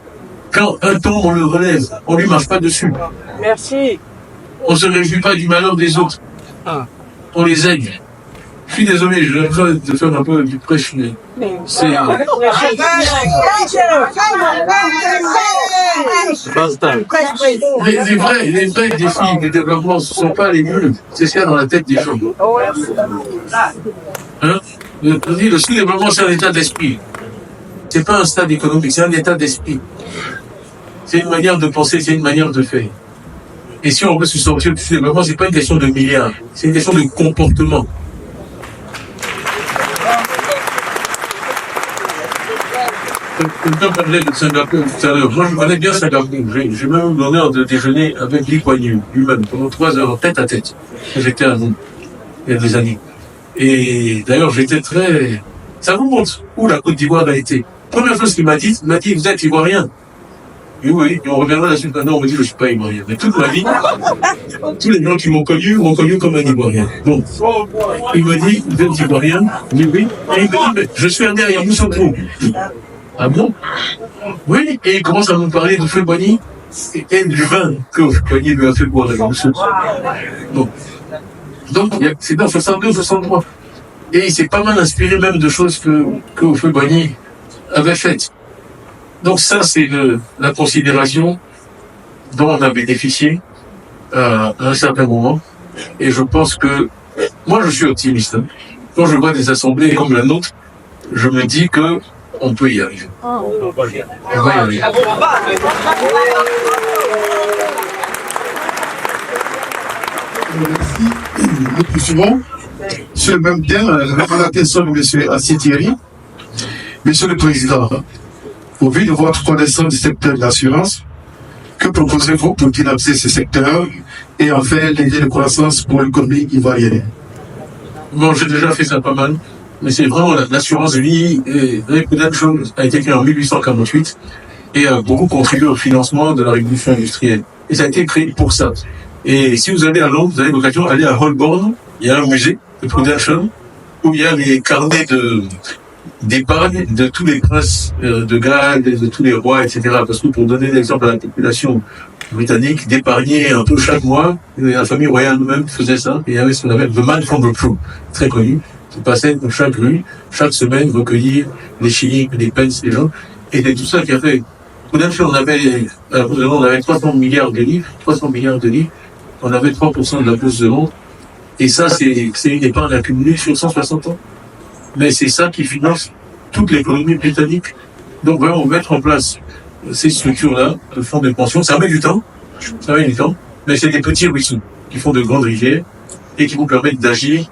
Quand un tombe, on le relève, on ne lui marche pas dessus. Merci. On ne se réjouit pas du malheur des autres. on les aide. Je suis désolé, j'ai besoin de faire un peu du prêche, mais c'est... C'est pas ça. Les vrais défis de développement, ce ne sont pas les nuls, c'est ce qu'il y a dans la tête des gens. Hein? Le sous-développement, c'est un état d'esprit. C'est pas un stade économique, c'est un état d'esprit. C'est une manière de penser, c'est une manière de faire. Et si on veut se sortir du sous-développement, c'est pas une question de milliards, c'est une question de comportement. Quelqu'un parlait de Singapour tout à l'heure. Moi, je connais bien Singapour. J'ai même eu l'honneur de déjeuner avec Lee Kuan Yew lui-même pendant 3 heures, tête à tête. J'étais à nous, il y a des années. Et d'ailleurs, j'étais très... Ça vous montre où la Côte d'Ivoire a été. Première chose qu'il m'a dit, vous êtes Ivoirien. Et oui, et on reviendra la suite. Maintenant, on me dit, je ne suis pas Ivoirien. Mais toute ma vie, tous les gens qui m'ont connu comme un Ivoirien. Bon. Il m'a dit, vous êtes Ivoirien? Oui. Et il me dit, mais je suis né à Yamoussoukro. Ah bon? Oui, et il commence à nous parler de Feu Boigny et du vin que Boigny lui a fait boire à Yamoussoukro. Bon. Donc, c'est dans 62, 63. Et il s'est pas mal inspiré même de choses que Feu Boigny avait faites. Donc ça, c'est la considération dont on a bénéficié à un certain moment. Et je pense que, moi je suis optimiste. Hein. Quand je vois des assemblées comme la nôtre, je me dis que on peut y arriver. On va y arriver. Merci. Nous poursuivons sur le même thème, la question de M. Assis Thierry. Monsieur le Président, au vu de votre connaissance du secteur de l'assurance, que proposez-vous pour dynamiser ce secteur et en faire l'idée de croissance pour l'économie ivoirienne? Bon, j'ai déjà fait ça pas mal, mais c'est vraiment l'assurance vie. Prudential a été créé en 1848 et a beaucoup contribué au financement de la révolution industrielle. Et ça a été créé pour ça. Et si vous allez à Londres, vous avez l'occasion d'aller à Holborn, il y a un musée de Prudential où il y a les carnets d'épargne de tous les princes de Galles, de tous les rois, etc. Parce que pour donner l'exemple à la population britannique, d'épargner un peu chaque mois, la famille royale même faisait ça, et il y avait ce qu'on appelle The Man from the Crew, très connu, qui passait dans chaque rue, chaque semaine, recueillir les shillings, les pence des gens, et c'est tout ça qui a fait. On avait 300 milliards de livres, on avait 3% de la bourse de Londres, et ça, c'est une épargne accumulée sur 160 ans. Mais c'est ça qui finance toute l'économie britannique. Donc vraiment, mettre en place ces structures-là, de fonds de pension, ça met du temps, mais c'est des petits ruisseaux qui font de grandes rivières et qui vous permettent d'agir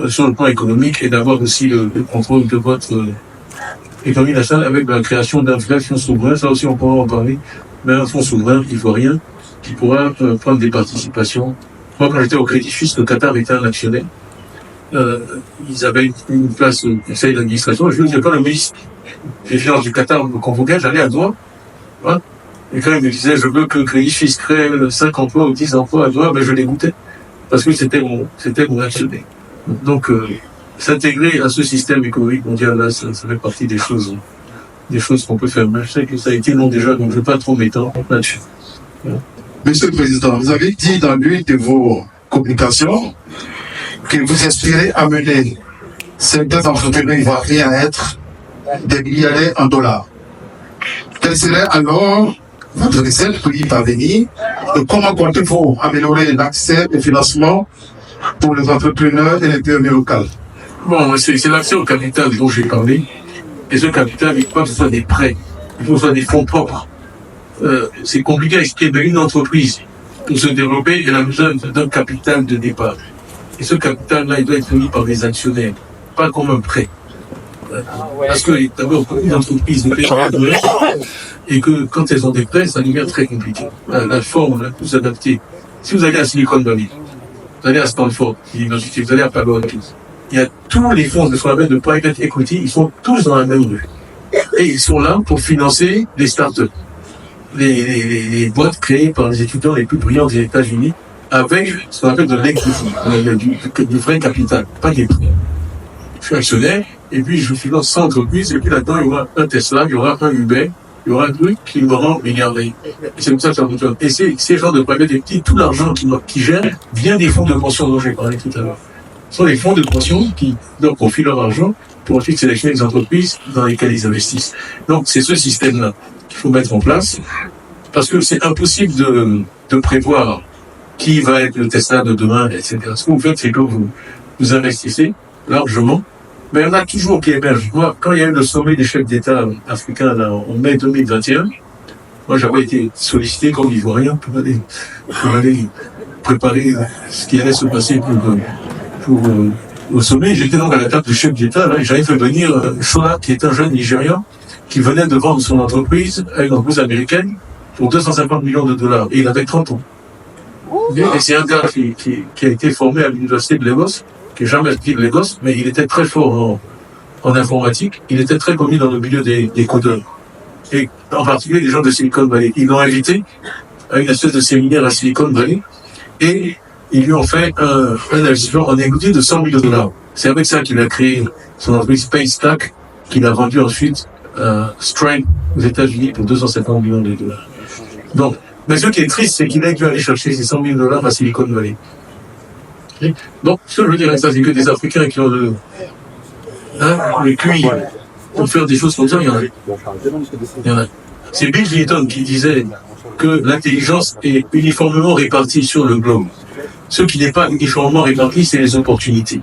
sur le plan économique et d'avoir aussi le contrôle de votre économie nationale avec la création d'un vrai fonds souverain. Ça aussi, on pourra en parler, mais un fonds souverain ivoirien qui pourra prendre des participations. Moi, quand j'étais au Crédit Suisse, le Qatar était un actionnaire. Ils avaient une place au conseil d'administration. Je disais, quand le ministre des Finances du Qatar me convoquait, j'allais à Doha. Hein, et quand il me disait, je veux que Crédit Suisse crée 5 emplois ou 10 emplois à Doha, ben je l'écoutais. Parce que c'était mon actionnaire. Donc, s'intégrer à ce système économique mondial, là, ça fait partie des choses qu'on peut faire. Mais je sais que ça a été long déjà, donc je ne vais pas trop m'étendre là-dessus. Voilà. Monsieur le Président, vous avez dit dans l'une de vos communications que vous espérez amener certains entrepreneurs ivoiriens à être des milliardaires en dollars. Quelle serait alors votre recette pour y parvenir et comment comptez-vous améliorer l'accès au financement pour les entrepreneurs et les PME locales? Bon, c'est l'accès au capital dont j'ai parlé. Et ce capital, il faut pas que ce soit des prêts, il faut que ce soit des fonds propres. C'est compliqué à expliquer, mais une entreprise, pour se développer, elle a besoin d'un capital de départ. Et ce capital-là, il doit être fourni par des actionnaires, pas comme un prêt. Parce que d'abord, beaucoup d'entreprises ne paient pas de prêts, et que quand elles ont des prêts, ça devient très compliqué. La forme la plus adaptée. Si vous allez à Silicon Valley, vous allez à Stanford, vous allez à Palo Alto, il y a tous les fonds de ce qu'on appelle de private equity, ils sont tous dans la même rue. Et ils sont là pour financer les startups. Les boîtes créées par les étudiants les plus brillants des États-Unis, avec ce qu'on appelle de l'equity, du vrai capital, pas des prêts. Je suis actionnaire, et puis je finance 100 entreprises, et puis là-dedans, il y aura un Tesla, il y aura un Uber, il y aura un truc qui me rend milliardaire. Et c'est comme ça que ça fonctionne. Et ces gens de private equity, tout l'argent qu'ils gèrent vient des fonds de pension dont j'ai parlé tout à l'heure. Ce sont les fonds de pension qui leur profilent leur argent pour ensuite sélectionner les entreprises dans lesquelles ils investissent. Donc, c'est ce système-là qu'il faut mettre en place, parce que c'est impossible de prévoir qui va être le Tesla de demain, etc. Ce que vous faites, c'est que vous investissez largement, mais il y en a toujours qui émergent. Moi, quand il y a eu le sommet des chefs d'État africains là, en mai 2021, moi j'avais été sollicité comme Ivoirien pour aller préparer ce qui allait se passer pour au sommet. J'étais donc à la table du chef d'État, là, et j'avais fait venir Shola, qui est un jeune Nigérian, qui venait de vendre son entreprise à une entreprise américaine pour 250 millions de dollars. Et il avait 30 ans. Et c'est un gars qui a été formé à l'université de Lagos, qui n'a jamais quitté Lagos, mais il était très fort en informatique. Il était très connu dans le milieu des codeurs. Et en particulier les gens de Silicon Valley. Ils l'ont invité à une espèce de séminaire à Silicon Valley et ils lui ont fait un investissement en équité de 100 000 dollars. C'est avec ça qu'il a créé son entreprise PayStack, qu'il a vendu ensuite Stripe aux États-Unis pour 250 millions de dollars. Donc, mais ce qui est triste, c'est qu'il a dû aller chercher ces 100 000 dollars à Silicon Valley. Okay. Donc, ce que je veux dire avec ça, c'est que des Africains qui ont le QI pour faire des choses comme ça, il y en a. C'est Bill Clinton qui disait que l'intelligence est uniformément répartie sur le globe. Ce qui n'est pas uniformément réparti, c'est les opportunités.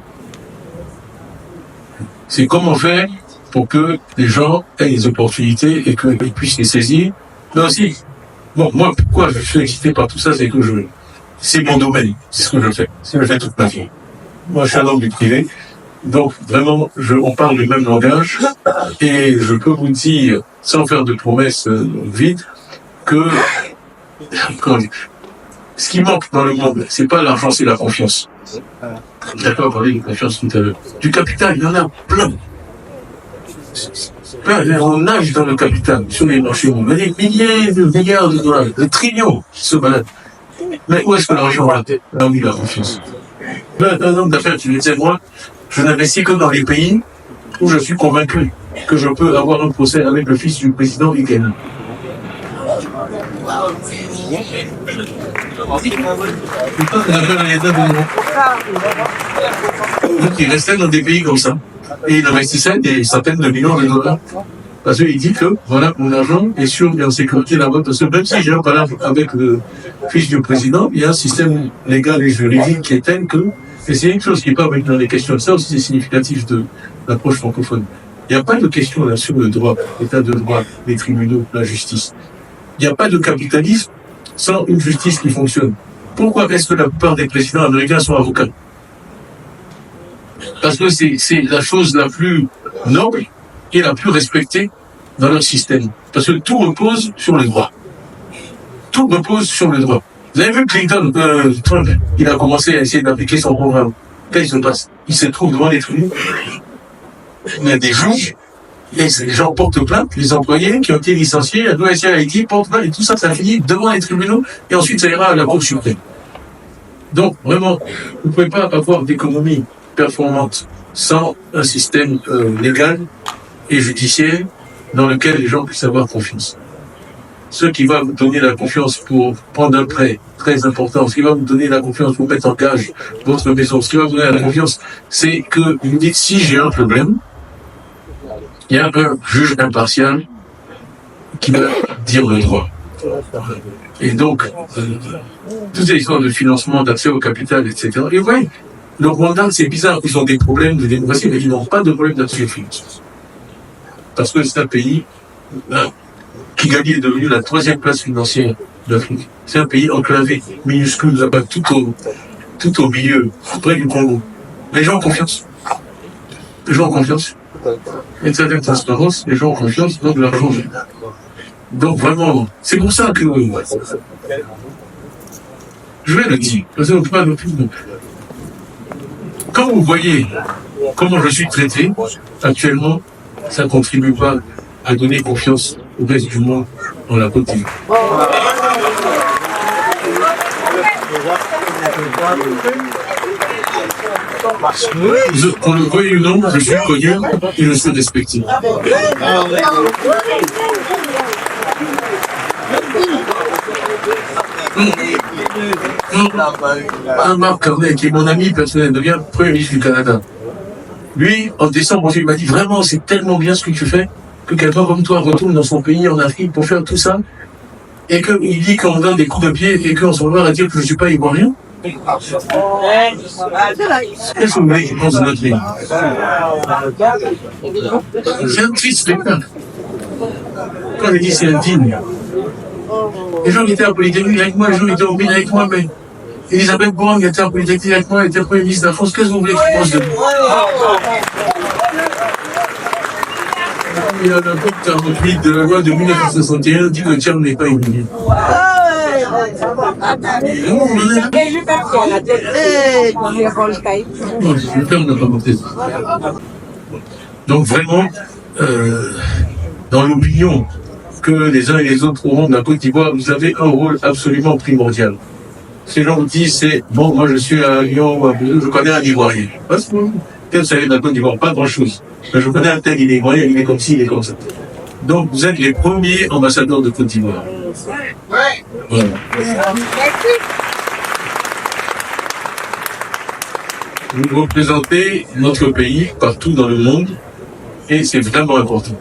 C'est comment faire pour que les gens aient les opportunités et qu'ils puissent les saisir. Mais aussi, bon, moi, pourquoi je suis excité par tout ça, c'est que c'est mon domaine, c'est ce que je fais. C'est ce que je fais toute ma vie. Moi, je suis un homme du privé. Donc, vraiment, on parle le même langage, et je peux vous dire, sans faire de promesses vides, que ce qui manque dans le monde, c'est pas l'argent, c'est la confiance. D'accord, parler de confiance tout à l'heure. Du capital, il y en a plein. On nage dans le capital, sur les marchés, on a des milliers de milliards de dollars, des trillions qui se baladent. Mais où est-ce que l'argent va? Là où il y a la confiance. Un homme d'affaires qui me disait, moi, je n'investis que dans les pays où je suis convaincu que je peux avoir un procès avec le fils du président Ghana. Donc il restait dans des pays comme ça. Et il investissait des centaines de millions de dollars. Parce qu'il dit que, voilà, mon argent est sûr et en sécurité là-bas. Parce que même si j'ai un parlé avec le fils du président, il y a un système légal et juridique qui est tel que, et c'est une chose qui n'est pas dans les questions. Ça aussi, c'est significatif de l'approche francophone. Il n'y a pas de question là sur le droit, l'état de droit, les tribunaux, la justice. Il n'y a pas de capitalisme sans une justice qui fonctionne. Pourquoi est-ce que la plupart des présidents américains sont avocats? Parce que c'est la chose la plus noble et la plus respectée dans leur système. Parce que tout repose sur le droit. Tout repose sur le droit. Vous avez vu Clinton, Trump, il a commencé à essayer d'appliquer son programme. Qu'est-ce qui se passe? Il se trouve devant les tribunaux. Il y a des juges, et les gens portent plainte, les employés qui ont été licenciés, la WSID porte plainte, et tout ça, ça finit devant les tribunaux, et ensuite ça ira à la Cour suprême. Donc, vraiment, vous ne pouvez pas avoir d'économie performante sans un système légal et judiciaire dans lequel les gens puissent avoir confiance. Ce qui va vous donner la confiance pour prendre un prêt très important, ce qui va vous donner la confiance pour mettre en gage votre maison, ce qui va vous donner la confiance, c'est que vous dites, si j'ai un problème, il y a un juge impartial qui va dire le droit. Et donc, toutes ces histoires de financement, d'accès au capital, etc. Et vous voyez, le Rwanda, c'est bizarre, ils ont des problèmes de démocratie, mais ils n'ont pas de problème d'accès au financement. Parce que c'est un pays... Kigali est devenu la 3e place financière d'Afrique. C'est un pays enclavé, minuscule, là-bas, tout au milieu, près du Congo. Les gens ont confiance. Les gens ont confiance. Il y a une certaine transparence, les gens ont confiance, donc l'argent vient. Donc vraiment, c'est pour ça que... Je vais le dire, parce que pas non plus. Quand vous voyez comment je suis traité, actuellement, ça ne contribue pas à donner confiance au reste du monde dans la Côte d'Ivoire. Qu'on le veuille ou non, je suis connu et je suis respecté. Marc Carnet, qui est mon ami personnel, devient Premier ministre du Canada. Lui, en décembre, il m'a dit vraiment, c'est tellement bien ce que tu fais, que quelqu'un comme toi retourne dans son pays en Afrique pour faire tout ça, et qu'il dit qu'on donne des coups de pied et qu'on se revoit à dire que je ne suis pas ivoirien. Qu'est-ce que vous voulez qu'il pense de notre pays? C'est un triste spectacle. Quand je dis c'est indigne. Les gens qui étaient à Polytechnique avec moi, les gens qui étaient au mine avec moi, mais Elisabeth Borne qui était à Polytechnique avec moi, elle était Premier ministre de la France. Qu'est-ce que vous voulez qu'ils pensent de nous? Il y a un code 48 de la loi de 1961 dit que le Tchad n'est pas immunisé. Donc vraiment, dans l'opinion que les uns et les autres auront de la Côte d'Ivoire, vous avez un rôle absolument primordial. Ces gens vous disent, c'est bon, moi je suis à Lyon, je connais un Ivoirien. Parce que vous savez de la Côte d'Ivoire, pas grand-chose. Mais je connais un tel, il est Ivoirien, il est comme ci, il est comme ça. Donc vous êtes les premiers ambassadeurs de Côte d'Ivoire. Voilà. Vous représentez notre pays partout dans le monde et c'est vraiment important.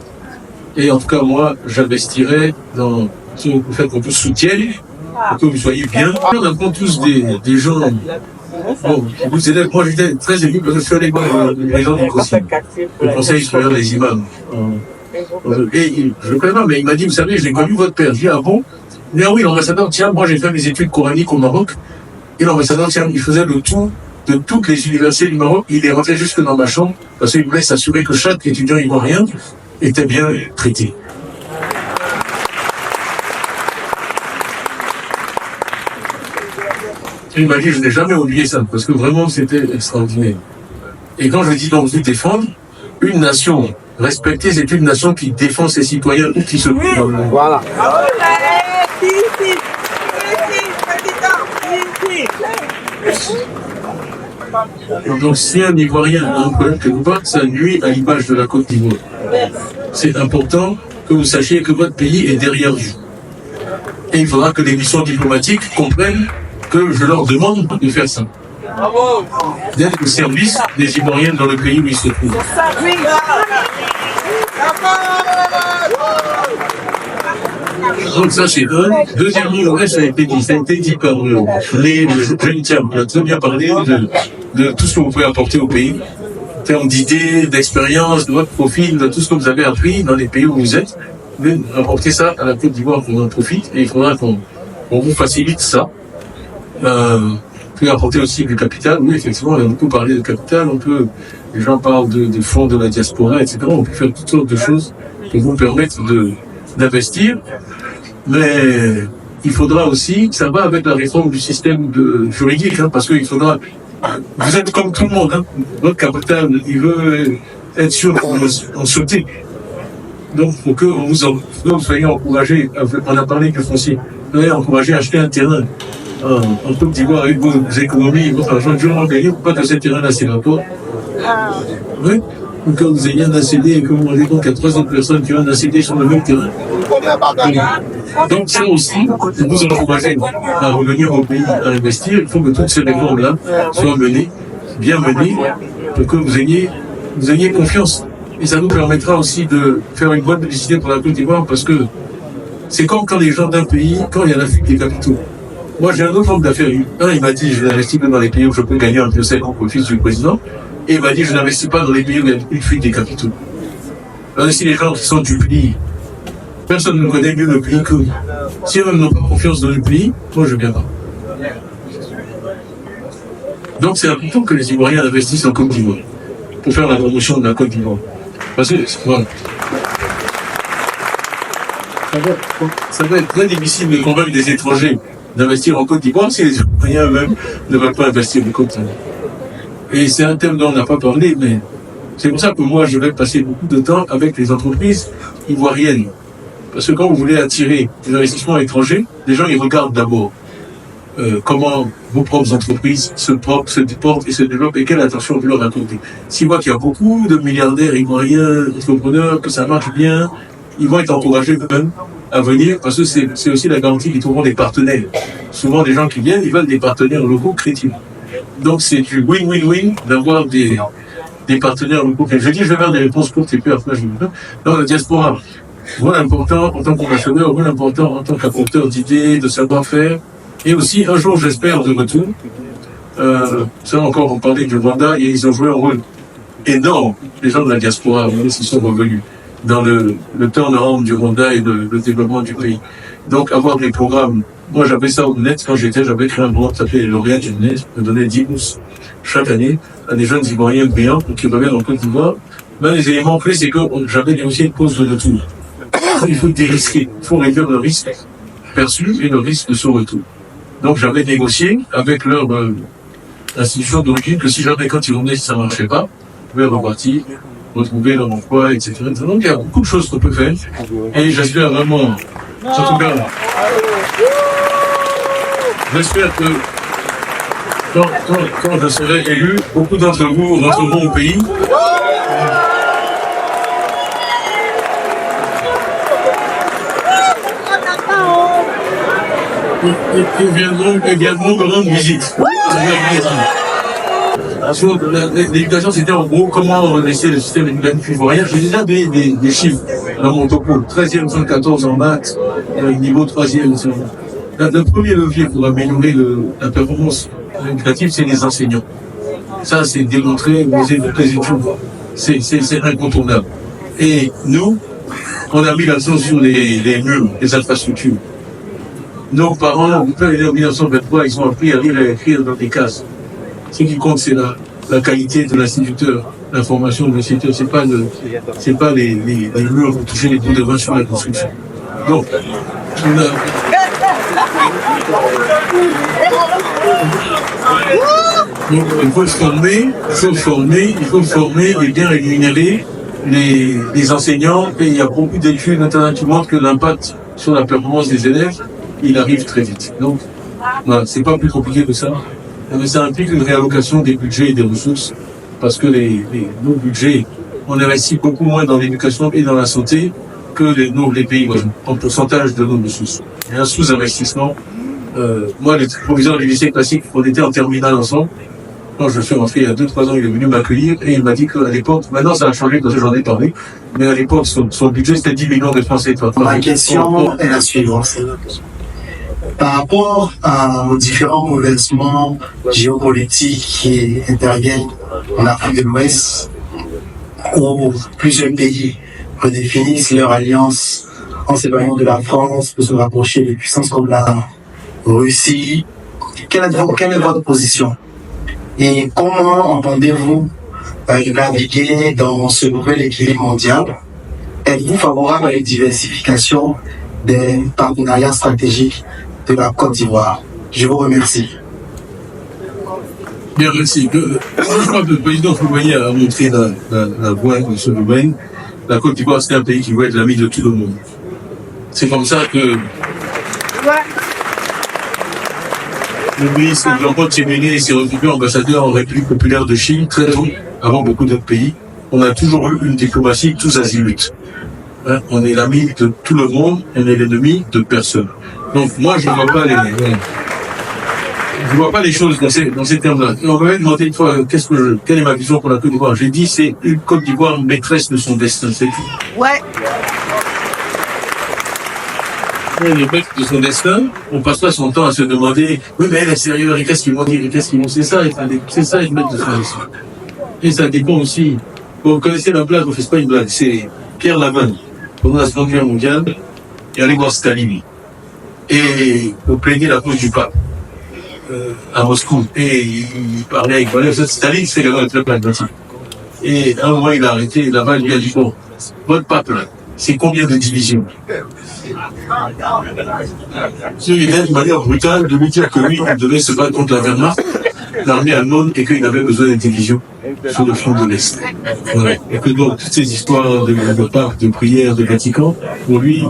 Et en tout cas, moi, j'investirais dans le fait qu'on vous soutienne, que vous soyez bien. On apprend tous des gens. Bon, vous aidez. Moi, j'étais très ému parce que je suis allé voir les gens du COSIM, le Conseil supérieur des imams. Et je le connais pas, mais il m'a dit, vous savez, j'ai connu votre père. Je dis, ah bon? Il dit, ah oui, l'ambassadeur, tiens, moi j'ai fait mes études coraniques au Maroc. Et l'ambassadeur, tiens, il faisait le tour de toutes les universités du Maroc. Il est rentré jusque dans ma chambre parce qu'il voulait s'assurer que chaque étudiant ivoirien était bien traité. Il m'a dit, je n'ai jamais oublié ça, parce que vraiment c'était extraordinaire. Et quand je dis donc vous défendre, une nation respectée, c'est une nation qui défend ses citoyens ou qui se... Voilà. Donc si un Ivoirien a un problème quelque part, ça nuit à l'image de la Côte d'Ivoire. C'est important que vous sachiez que votre pays est derrière vous. Et il faudra que les missions diplomatiques comprennent que je leur demande de faire ça. D'être au service des Ivoiriens dans le pays où ils se trouvent. Donc ça c'est un. Deuxièmement, le reste a été dit par les jeunes tiens, on a très bien parlé de tout ce que vous pouvez apporter au pays, en termes d'idées, d'expérience, de votre profil, de tout ce que vous avez appris dans les pays où vous êtes. Vous pouvez apporter ça à la Côte d'Ivoire pour en profite et il faudra qu'on vous facilite ça. Vous pouvez apporter aussi du capital. Oui, effectivement, on a beaucoup parlé de capital. Les gens parlent de fonds de la diaspora, etc. On peut faire toutes sortes de choses qui vous permettre d'investir. Mais il faudra aussi, ça va avec la réforme du système juridique, parce qu'il faudra, vous êtes comme tout le monde, votre capital, il veut être sûr qu'on sauter. Donc, pour que vous soyez encouragés, on a parlé du foncier, vous soyez encouragés à acheter un terrain. En Côte d'Ivoire, avec vos économies, votre argent durement gagné, pour pas que ce terrain-là s'évapore. Oui, ou que vous ayez un ACD et que vous vous rendez compte qu'il y a 3 autres personnes qui ont un ACD sur le même terrain. Donc ça aussi, vous encouragez à revenir au pays, à investir. Il faut que toutes ces réformes-là soient menées, bien menées, pour que vous ayez confiance. Et ça nous permettra aussi de faire une bonne publicité pour la Côte d'Ivoire parce que c'est comme quand les gens d'un pays, quand il y a la fuite des capitaux. Moi, j'ai un autre homme d'affaires. Un, il m'a dit, je n'investis pas dans les pays où je peux gagner un peu au profit du président. Et il m'a dit, je n'investis pas dans les pays où il y a une fuite des capitaux. Alors, si les gens sont du pays, personne ne connaît mieux le pays que si eux-mêmes n'ont pas confiance dans le pays, moi, je ne viens pas. Donc, c'est important que les Ivoiriens investissent en Côte d'Ivoire pour faire la promotion de la Côte d'Ivoire. Parce que, voilà. Ça va être très difficile de convaincre des étrangers d'investir en Côte d'Ivoire si les Ivoiriens eux-mêmes ne veulent pas investir en Côte d'Ivoire. Et c'est un thème dont on n'a pas parlé, mais c'est pour ça que moi, je vais passer beaucoup de temps avec les entreprises ivoiriennes. Parce que quand vous voulez attirer des investissements étrangers, les gens, ils regardent d'abord comment vos propres entreprises se portent et se développent et quelle attention vous leur accordez. S'ils voient qu'il y a beaucoup de milliardaires ivoiriens, entrepreneurs, que ça marche bien, ils vont être encouragés eux-mêmes à venir parce que c'est aussi la garantie qu'ils trouveront des partenaires. souvent les gens qui viennent, ils veulent des partenaires locaux crédibles. Donc c'est du win-win-win d'avoir des partenaires locaux. Je dis, je vais faire des réponses courtes et puis après je vais faire. Dans la diaspora, rôle important en tant qu'ambassadeur, rôle important en tant qu'apporteur d'idées, de savoir-faire, et aussi un jour, j'espère, de retour. Ça encore, on parlait du Rwanda, et ils ont joué un rôle énorme, les gens de la diaspora, même s'ils sont revenus, dans le turnaround du Rwanda et le développement du pays. Donc avoir des programmes, moi j'avais ça au net quand j'avais créé un programme qui s'appelait Lauréat du net, je donnais 10 bourses chaque année à des jeunes Ivoiriens brillants qui reviennent en Côte d'Ivoire. Ben, les éléments clés, c'est que j'avais négocié une pause de retour. Il faut dérisquer, il faut réduire le risque perçu et le risque de son retour. Donc j'avais négocié avec leur institution d'origine que si jamais quand ils revenaient, si ça ne marchait pas, ils pouvaient repartir, retrouver leur emploi, etc. Donc il y a beaucoup de choses qu'on peut faire. Et j'espère vraiment, en tout cas, j'espère que quand je serai élu, beaucoup d'entre vous rentreront au pays. Ils viendront également me rendre visite. L'éducation, c'était en gros comment laisser le système éducatif ivoirien. J'ai déjà des chiffres dans mon topo. 13e, 114 en maths, niveau 3e. Le premier levier pour améliorer la performance éducative, c'est les enseignants. Ça, c'est démontré, les études. C'est incontournable. Et nous, on a mis l'accent sur les murs, les infrastructures. Nos parents, mon père est né en 1923, ils ont appris à lire et à écrire dans des cases. Ce qui compte, c'est la qualité de l'instituteur, la formation de l'instituteur. C'est pas les murs pour toucher les bouts de vin sur la construction. Donc, il faut former et bien rémunérer les enseignants. Et il y a beaucoup d'études notamment qui montrent que l'impact sur la performance des élèves, il arrive très vite. Donc, voilà, c'est pas plus compliqué que ça. Mais ça implique une réallocation des budgets et des ressources, parce que nos budgets, on investit beaucoup moins dans l'éducation et dans la santé que les pays voisins, en pourcentage de nos ressources. Il y a un sous-investissement. Moi, le proviseur du lycée classique, on était en terminale ensemble. Quand je suis rentré il y a 2-3 ans, il est venu m'accueillir et il m'a dit qu'à l'époque, maintenant ça a changé parce que j'en ai parlé, mais à l'époque, son budget c'était 10 millions de francs CFA. Ma question est la suivante. Par rapport aux différents bouleversements géopolitiques qui interviennent en Afrique de l'Ouest, où plusieurs pays redéfinissent leur alliance en s'éloignant de la France pour se rapprocher des puissances comme la Russie, quelle est votre position? Et comment entendez-vous naviguer dans ce nouvel équilibre mondial? Êtes-vous favorable à la diversification des partenariats stratégiques de la Côte d'Ivoire? Je vous remercie. Bien, merci. Je crois que le président Foumaï a montré la voie de ce domaine. La Côte d'Ivoire, c'est un pays qui veut être l'ami de tout le monde. C'est comme ça que le ministre Jean-Paul Tchéméné s'est retrouvé ambassadeur en République populaire de Chine très tôt, avant beaucoup d'autres pays. On a toujours eu une diplomatie tous azimuts. On est l'ami de tout le monde, on est l'ennemi de personne. Donc moi, je ne vois pas les choses dans ces termes-là. Et on m'avait demandé une fois quelle est ma vision pour la Côte d'Ivoire. J'ai dit c'est une Côte d'Ivoire maîtresse de son destin, c'est tout. Ouais. Les maîtres de son destin, on passe pas son temps à se demander oui mais elle est sérieuse et qu'est-ce qu'ils vont dire et qu'est-ce qu'ils vont. C'est ça être maître de son destin. Et ça dépend aussi. Vous connaissez la blague, on fait pas une blague, c'est Pierre Laval, pendant la Seconde Guerre mondiale, il allait voir Staline. Et pour plaider la cause du pape à Moscou. Et il parlait avec Valéry. Staline, c'est le peuple atlantique. Et à un moment, il a arrêté, Laval lui a dit bon, votre pape là, c'est combien de divisions? Il a une manière brutale de lui dire que lui, il devait se battre contre la Wehrmacht, l'armée allemande, et qu'il avait besoin de divisions sur le front de l'Est. Voilà. Et que donc, toutes ces histoires de parc, de prière, de Vatican, pour lui,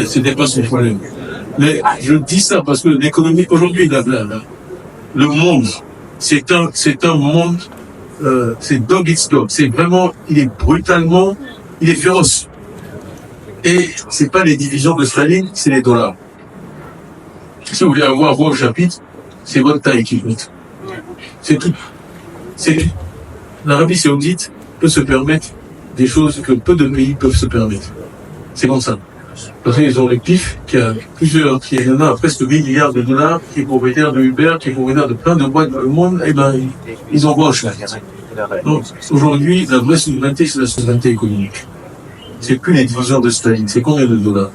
c'était pas son problème. Mais je dis ça parce que l'économie, aujourd'hui, le monde, c'est un monde, c'est dog eats dog. C'est vraiment, il est brutalement, il est féroce. Et c'est pas les divisions de Staline, c'est les dollars. Si vous voulez avoir voix au chapitre, c'est votre taille qui compte. C'est tout. C'est tout. L'Arabie Saoudite peut se permettre des choses que peu de pays peuvent se permettre. C'est comme ça. Parce qu'ils ont le PIF qui a plusieurs, qui en a presque 8 milliards de dollars, qui est propriétaire de Uber, qui est propriétaire de plein de boîtes dans le monde, et ben, ils embauchent. Donc, aujourd'hui, la vraie souveraineté, c'est la souveraineté économique. C'est plus les divisions de Staline, c'est combien de dollars.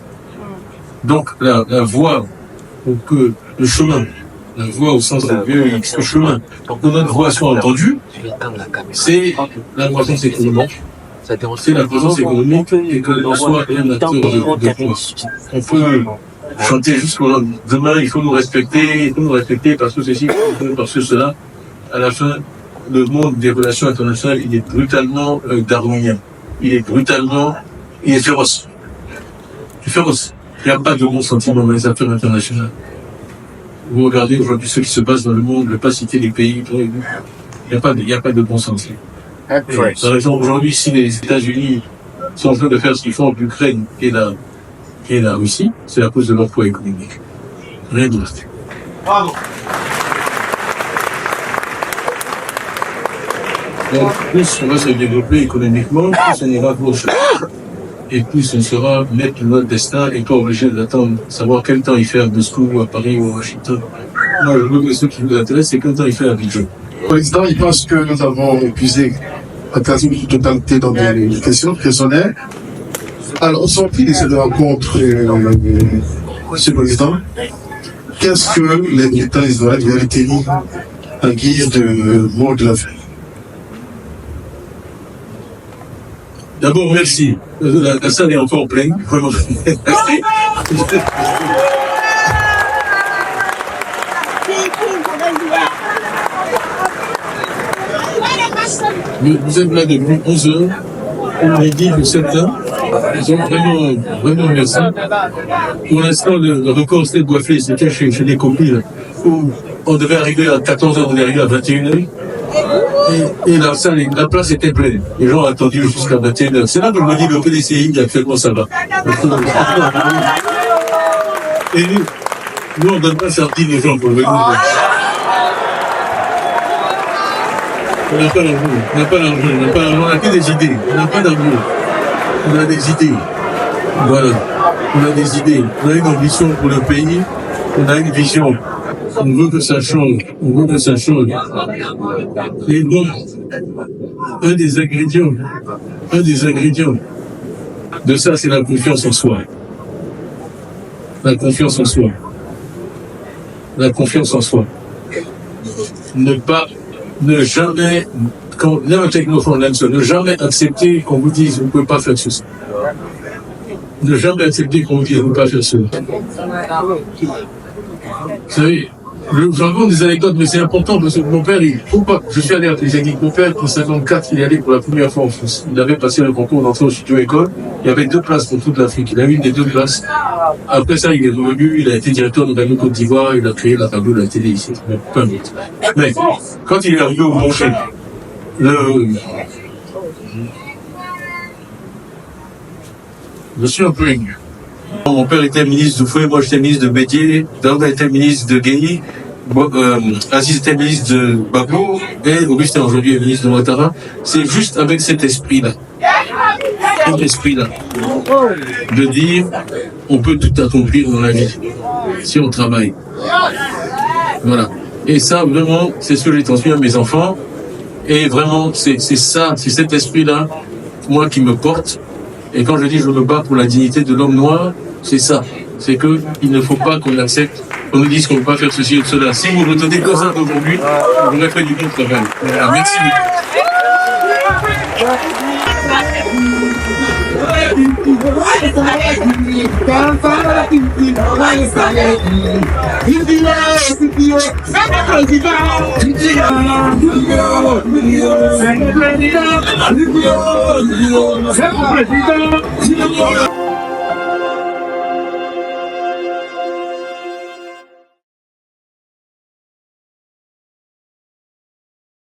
Donc, la voie, pour que le chemin, la voie au sens de Dieu, le chemin, pour que notre voix soit entendue, c'est la croissance économique. C'est la croissance économique et que l'on soit un acteur de poids. On peut chanter jusqu'au demain, il faut nous respecter parce que ceci, parce que cela. À la fin, le monde des relations internationales, il est brutalement darwinien. Il est féroce. Il est féroce. Il n'y a pas de bon sentiment dans les affaires internationales. Vous regardez aujourd'hui ce qui se passe dans le monde, je ne vais pas citer les pays, il n'y a pas de bon sens. Par exemple, aujourd'hui, si les États-Unis sont en train de faire ce qu'ils font en Ukraine et la Russie, c'est à cause de leur poids économique. Rien d'autre. Donc, plus on va se développer économiquement, plus on ira gauche. Et plus on sera maître de notre destin et pas obligé d'attendre, savoir quel temps il fait à Moscou, ou à Paris ou à Washington. Moi, je veux que ce qui nous intéresse, c'est quel temps il fait à Abidjan. Le président, il pense que nous avons épuisé la quasi-totalité dans des questions personnelles. Alors, au sortir de cette rencontre, Monsieur le Président, qu'est-ce que les militants israéliens veulent tenir en guise de mot de la fin? D'abord, merci. La salle est encore pleine. Vraiment. Vous êtes là depuis 11 heures. On est dit de 7 ans. Donc vraiment merci. Pour l'instant, le record c'était de Boisflé, c'était chez les copines, où on devait arriver à 14 heures, on est arrivé à 21 heures. Et la place était pleine. Les gens ont attendu jusqu'à 21 heures. C'est là que je me dis le PDCI, actuellement ça va. Et nous on ne donne pas sardine aux gens pour venir. On n'a pas l'argent, on n'a que des idées, on n'a pas d'amour. On a des idées. Voilà. On a des idées. On a une ambition pour le pays. On a une vision. On veut que ça change. Et donc, un des ingrédients de ça, c'est la confiance en soi. La confiance en soi. Ne jamais accepter qu'on vous dise vous ne pouvez pas faire ceci. Ne jamais accepter qu'on vous dise vous ne pouvez pas faire cela. Vous savez, je raconte des anecdotes, mais c'est important parce que mon père, je suis allé à Télésénique. Mon père, en 54, il est allé pour la première fois en France. Il avait passé le concours d'entrée au studio école. Il y avait 2 places pour toute l'Afrique. Il a eu une des 2 places. Après ça, il est revenu, il a été directeur de Radio Côte d'Ivoire, il a créé la radio de la télé ici. Mais peu importe. Mais quand il est arrivé au Monché, je suis un peu ému. Mon père était ministre de Fouet, moi j'étais ministre de Bédier, Daouda était ministre de Guéhi, Aziz était ministre de Babou, et Augustin aujourd'hui est ministre de Ouattara. C'est juste avec cet esprit-là, de dire on peut tout accomplir dans la vie, si on travaille. Voilà. Et ça, vraiment, c'est ce que j'ai transmis à mes enfants. Et vraiment, c'est ça, c'est cet esprit-là, moi, qui me porte. Et quand je dis je me bats pour la dignité de l'homme noir, c'est ça. C'est que il ne faut pas qu'on accepte, qu'on nous dise qu'on ne peut pas faire ceci ou cela. Si vous retenez que ça d'aujourd'hui, vous aurez fait du bon travail. Voilà, merci beaucoup.